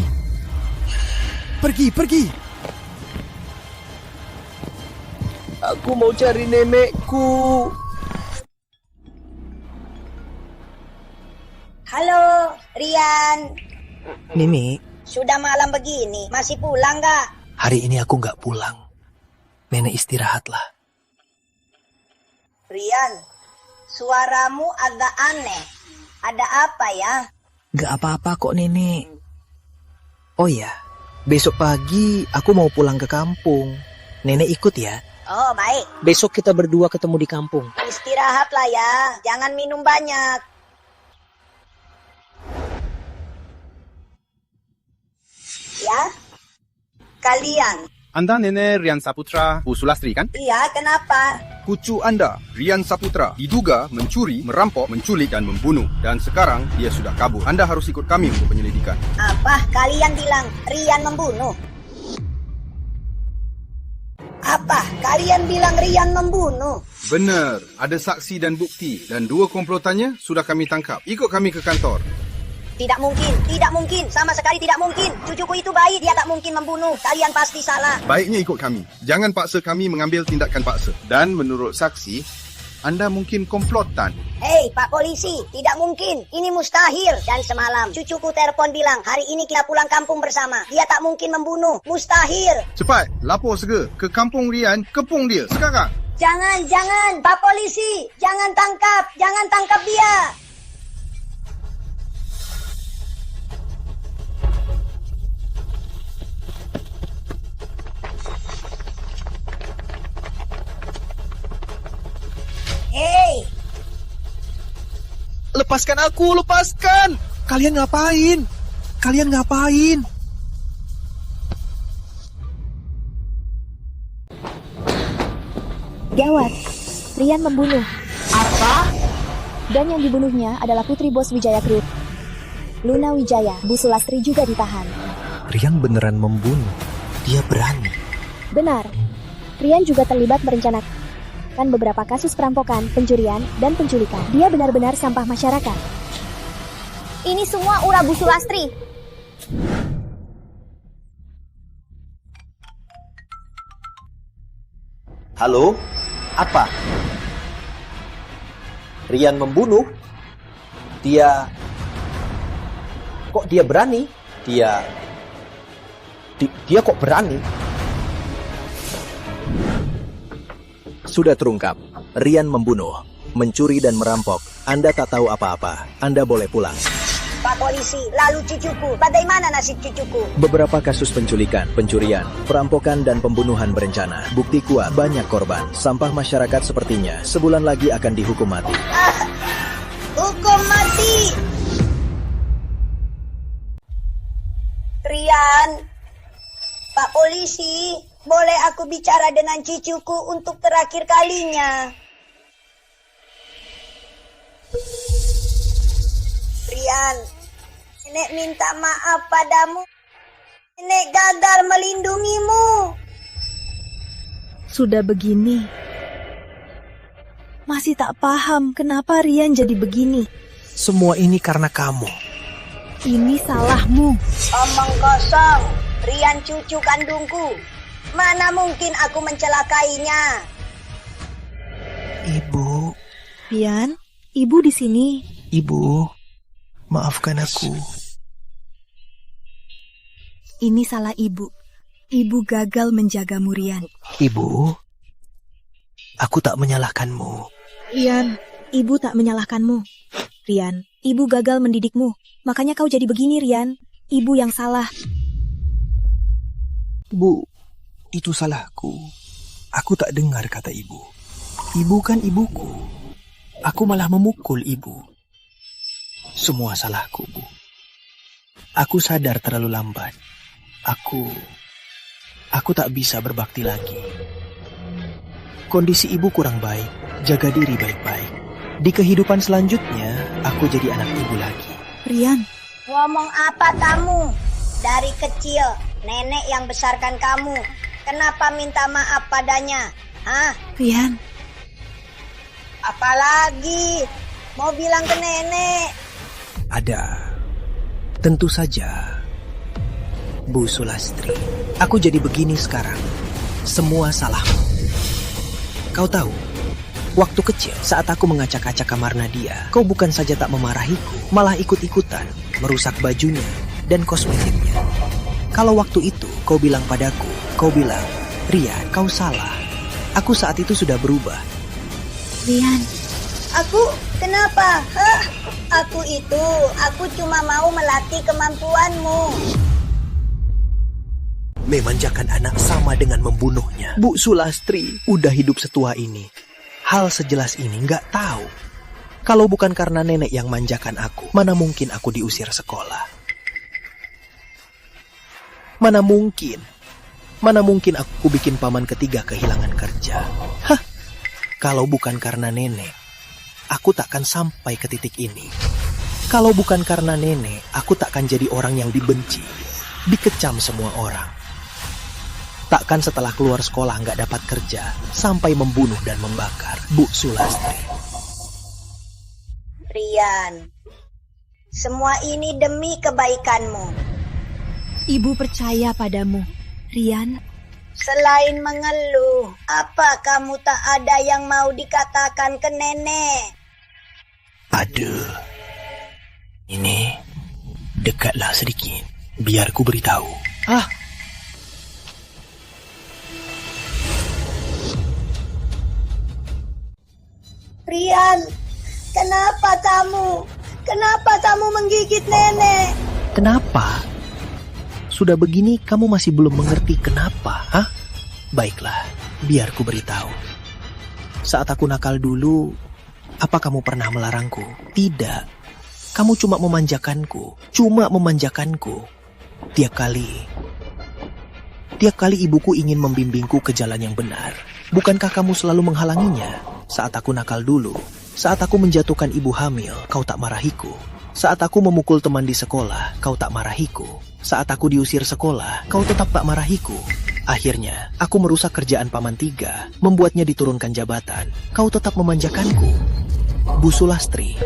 M: Pergi.
F: Aku mau cari nenekku.
C: Halo, Rian.
M: Mimi,
C: Sudah malam begini, masih pulang nggak?
M: hari ini aku nggak pulang. Nenek istirahatlah.
C: Rian, suaramu agak aneh. Ada apa ya?
F: Gak apa-apa kok nenek. Oh ya, besok pagi aku mau pulang ke kampung. Nenek ikut ya.
C: Oh, baik.
F: Besok kita berdua ketemu di kampung.
C: Istirahatlah ya, jangan minum banyak. Ya, kalian.
O: Anda nenek Rian Saputra Bu Sulastri kan?
C: Iya, kenapa?
O: Cucu Anda, Rian Saputra, diduga mencuri, merampok, menculik dan membunuh. Dan sekarang dia sudah kabur. Anda harus ikut kami untuk penyelidikan.
C: Apa kalian bilang Rian membunuh? Apa kalian bilang Rian membunuh?
O: Benar, ada saksi dan bukti. Dan 2 komplotannya sudah kami tangkap. Ikut kami ke kantor.
C: Tidak mungkin, sama sekali tidak mungkin. Cucuku itu baik, dia tak mungkin membunuh. Kalian pasti salah.
O: Baiknya ikut kami. Jangan paksa kami mengambil tindakan paksa. Dan menurut saksi, Anda mungkin komplotan.
C: Hei, Pak Polisi, tidak mungkin. Ini mustahil. Dan semalam, cucuku telepon bilang, hari ini kita pulang kampung bersama. Dia tak mungkin membunuh. Mustahil.
O: Cepat, lapor segera ke kampung Rian, kepung dia sekarang.
C: Jangan, Pak Polisi. Jangan tangkap dia. Hei!
M: Lepaskan aku, lepaskan! Kalian ngapain?
E: Gawat, Rian membunuh.
C: Apa?
E: Dan yang dibunuhnya adalah putri bos Wijaya Group. Luna Wijaya, Bu Sulastri juga ditahan.
M: Rian beneran membunuh. Dia berani.
E: Benar, Rian juga terlibat merencanakan beberapa kasus perampokan, pencurian, dan penculikan. Dia benar-benar sampah masyarakat.
D: Ini semua ulah Bu Sulastri.
K: Halo? Apa? Rian membunuh? Dia... Kok dia berani? Dia kok berani?
A: Sudah terungkap, Rian membunuh, mencuri dan merampok. Anda tak tahu apa-apa, Anda boleh pulang.
C: Pak Polisi, lalu cucuku. Bagaimana nasib cucuku?
A: Beberapa kasus penculikan, pencurian, perampokan dan pembunuhan berencana. Bukti kuat, banyak korban. Sampah masyarakat sepertinya sebulan lagi akan dihukum mati.
C: Hukum mati! Rian, Pak Polisi, boleh aku bicara dengan cucuku untuk terakhir kalinya? Rian, Nenek minta maaf padamu. Nenek gagal melindungimu.
B: Sudah begini. Masih tak paham kenapa Rian jadi begini.
M: Semua ini karena kamu.
B: Ini salahmu.
C: Omong kosong. Rian cucu kandungku. Mana mungkin aku mencelakainya?
M: Ibu.
B: Rian, ibu di sini.
M: Ibu, maafkan aku.
B: Ini salah ibu. Ibu gagal menjagamu, Rian.
M: Ibu, aku tak menyalahkanmu.
B: Rian, ibu tak menyalahkanmu. Rian, ibu gagal mendidikmu. Makanya kau jadi begini, Rian. Ibu yang salah.
M: Bu, itu salahku. Aku tak dengar kata ibu. Ibu kan ibuku. Aku malah memukul ibu. Semua salahku, Bu. Aku sadar terlalu lambat. Aku tak bisa berbakti lagi. Kondisi ibu kurang baik. Jaga diri baik-baik. Di kehidupan selanjutnya, aku jadi anak ibu lagi.
B: Rian.
C: Ngomong apa kamu? Dari kecil, nenek yang besarkan kamu. Kenapa minta maaf padanya? Hah?
B: Rian.
C: Apalagi? Mau bilang ke nenek?
M: Ada. Tentu saja. Bu Sulastri, aku jadi begini sekarang. Semua salahmu. Kau tahu, waktu kecil saat aku mengacak-acak kamar Nadia, kau bukan saja tak memarahiku, malah ikut-ikutan, merusak bajunya dan kosmetiknya. Kalau waktu itu kau bilang padaku, kau bilang, Rian, kau salah. Aku saat itu sudah berubah.
B: Rian.
C: Aku kenapa? Hah? Aku cuma mau melatih kemampuanmu.
M: Memanjakan anak sama dengan membunuhnya. Bu Sulastri udah hidup setua ini. Hal sejelas ini nggak tahu. Kalau bukan karena nenek yang manjakan aku, mana mungkin aku diusir sekolah? Mana mungkin aku bikin paman ketiga kehilangan kerja? Hah? Kalau bukan karena nenek, aku takkan sampai ke titik ini. Kalau bukan karena nenek, aku takkan jadi orang yang dibenci, dikecam semua orang. Takkan setelah keluar sekolah nggak dapat kerja, sampai membunuh dan membakar Bu Sulastri.
C: Rian, semua ini demi kebaikanmu.
B: Ibu percaya padamu, Rian.
C: Selain mengeluh, apa kamu tak ada yang mau dikatakan ke nenek?
M: Aduh, ini dekatlah sedikit, biar ku beritahu.
C: Rian, kenapa kamu menggigit nenek?
M: Kenapa? Sudah begini kamu masih belum mengerti kenapa, hah? Baiklah, biar ku beritahu. Saat aku nakal dulu, apa kamu pernah melarangku? Tidak. Kamu cuma memanjakanku. Tiap kali ibuku ingin membimbingku ke jalan yang benar. Bukankah kamu selalu menghalanginya? Saat aku nakal dulu, saat aku menjatuhkan ibu hamil, kau tak marahiku. Saat aku memukul teman di sekolah, kau tak marahiku. Saat aku diusir sekolah, kau tetap tak marahiku. Akhirnya, aku merusak kerjaan paman tiga, membuatnya diturunkan jabatan. Kau tetap memanjakanku. Bu Sulastri,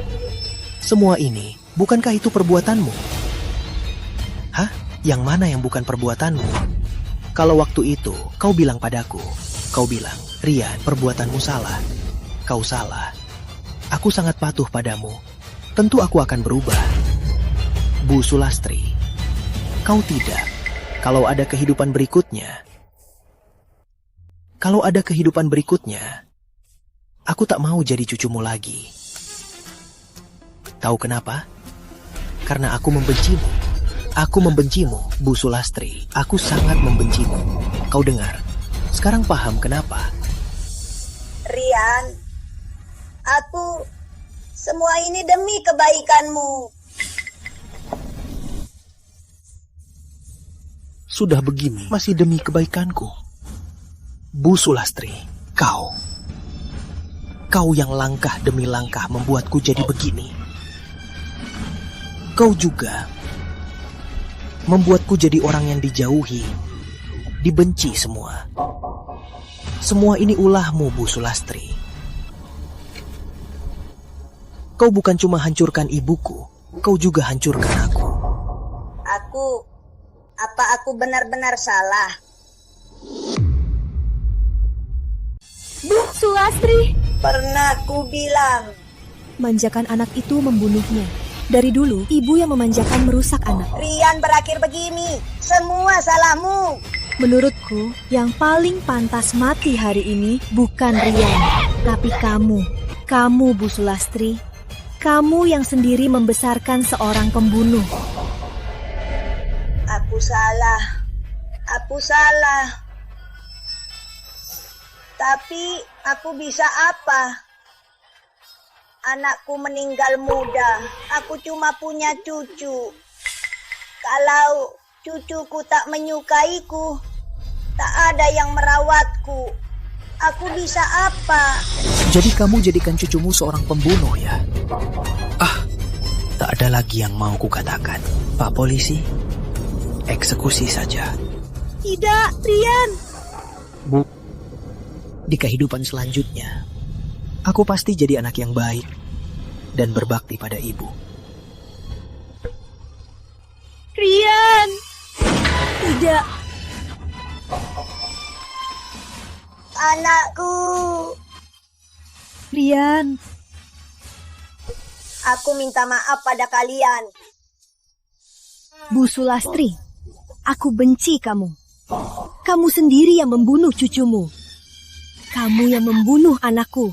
M: semua ini, bukankah itu perbuatanmu? Hah? Yang mana yang bukan perbuatanmu? Kalau waktu itu, kau bilang padaku, kau bilang, Rian, perbuatanmu salah. Kau salah. Aku sangat patuh padamu. Tentu aku akan berubah. Bu Sulastri, kau tidak. Kalau ada kehidupan berikutnya, aku tak mau jadi cucumu lagi. Tahu kenapa? Karena aku membencimu. Aku membencimu, Bu Sulastri. Aku sangat membencimu. Kau dengar? Sekarang paham kenapa?
C: Rian, semua ini demi kebaikanmu.
M: Sudah begini, masih demi kebaikanku. Bu Sulastri, kau yang langkah demi langkah membuatku jadi begini. Kau juga
F: membuatku jadi orang yang dijauhi, dibenci semua. Semua ini ulahmu, Bu Sulastri. Kau bukan cuma hancurkan ibuku, kau juga hancurkan aku.
C: Apa aku benar-benar salah?
B: Bu Sulastri!
C: Pernah ku bilang.
B: Manjakan anak itu membunuhnya. Dari dulu, ibu yang memanjakan merusak anak.
C: Rian berakhir begini. Semua salahmu.
B: Menurutku, yang paling pantas mati hari ini bukan Rian, tapi kamu. Kamu, Bu Sulastri. Kamu yang sendiri membesarkan seorang pembunuh.
C: Aku salah. Tapi aku bisa apa? Anakku meninggal muda. Aku cuma punya cucu. Kalau cucuku tak menyukaiku, tak ada yang merawatku, aku bisa apa?
F: Jadi kamu jadikan cucumu seorang pembunuh ya? Tak ada lagi yang mau kukatakan. Pak Polisi, eksekusi saja.
B: Tidak, Rian.
F: Bu, di kehidupan selanjutnya, aku pasti jadi anak yang baik dan berbakti pada ibu.
B: Rian. Tidak.
C: Anakku.
B: Rian.
C: Aku minta maaf pada kalian.
B: Bu Sulastri, aku benci kamu. Kamu sendiri yang membunuh cucumu. Kamu yang membunuh anakku.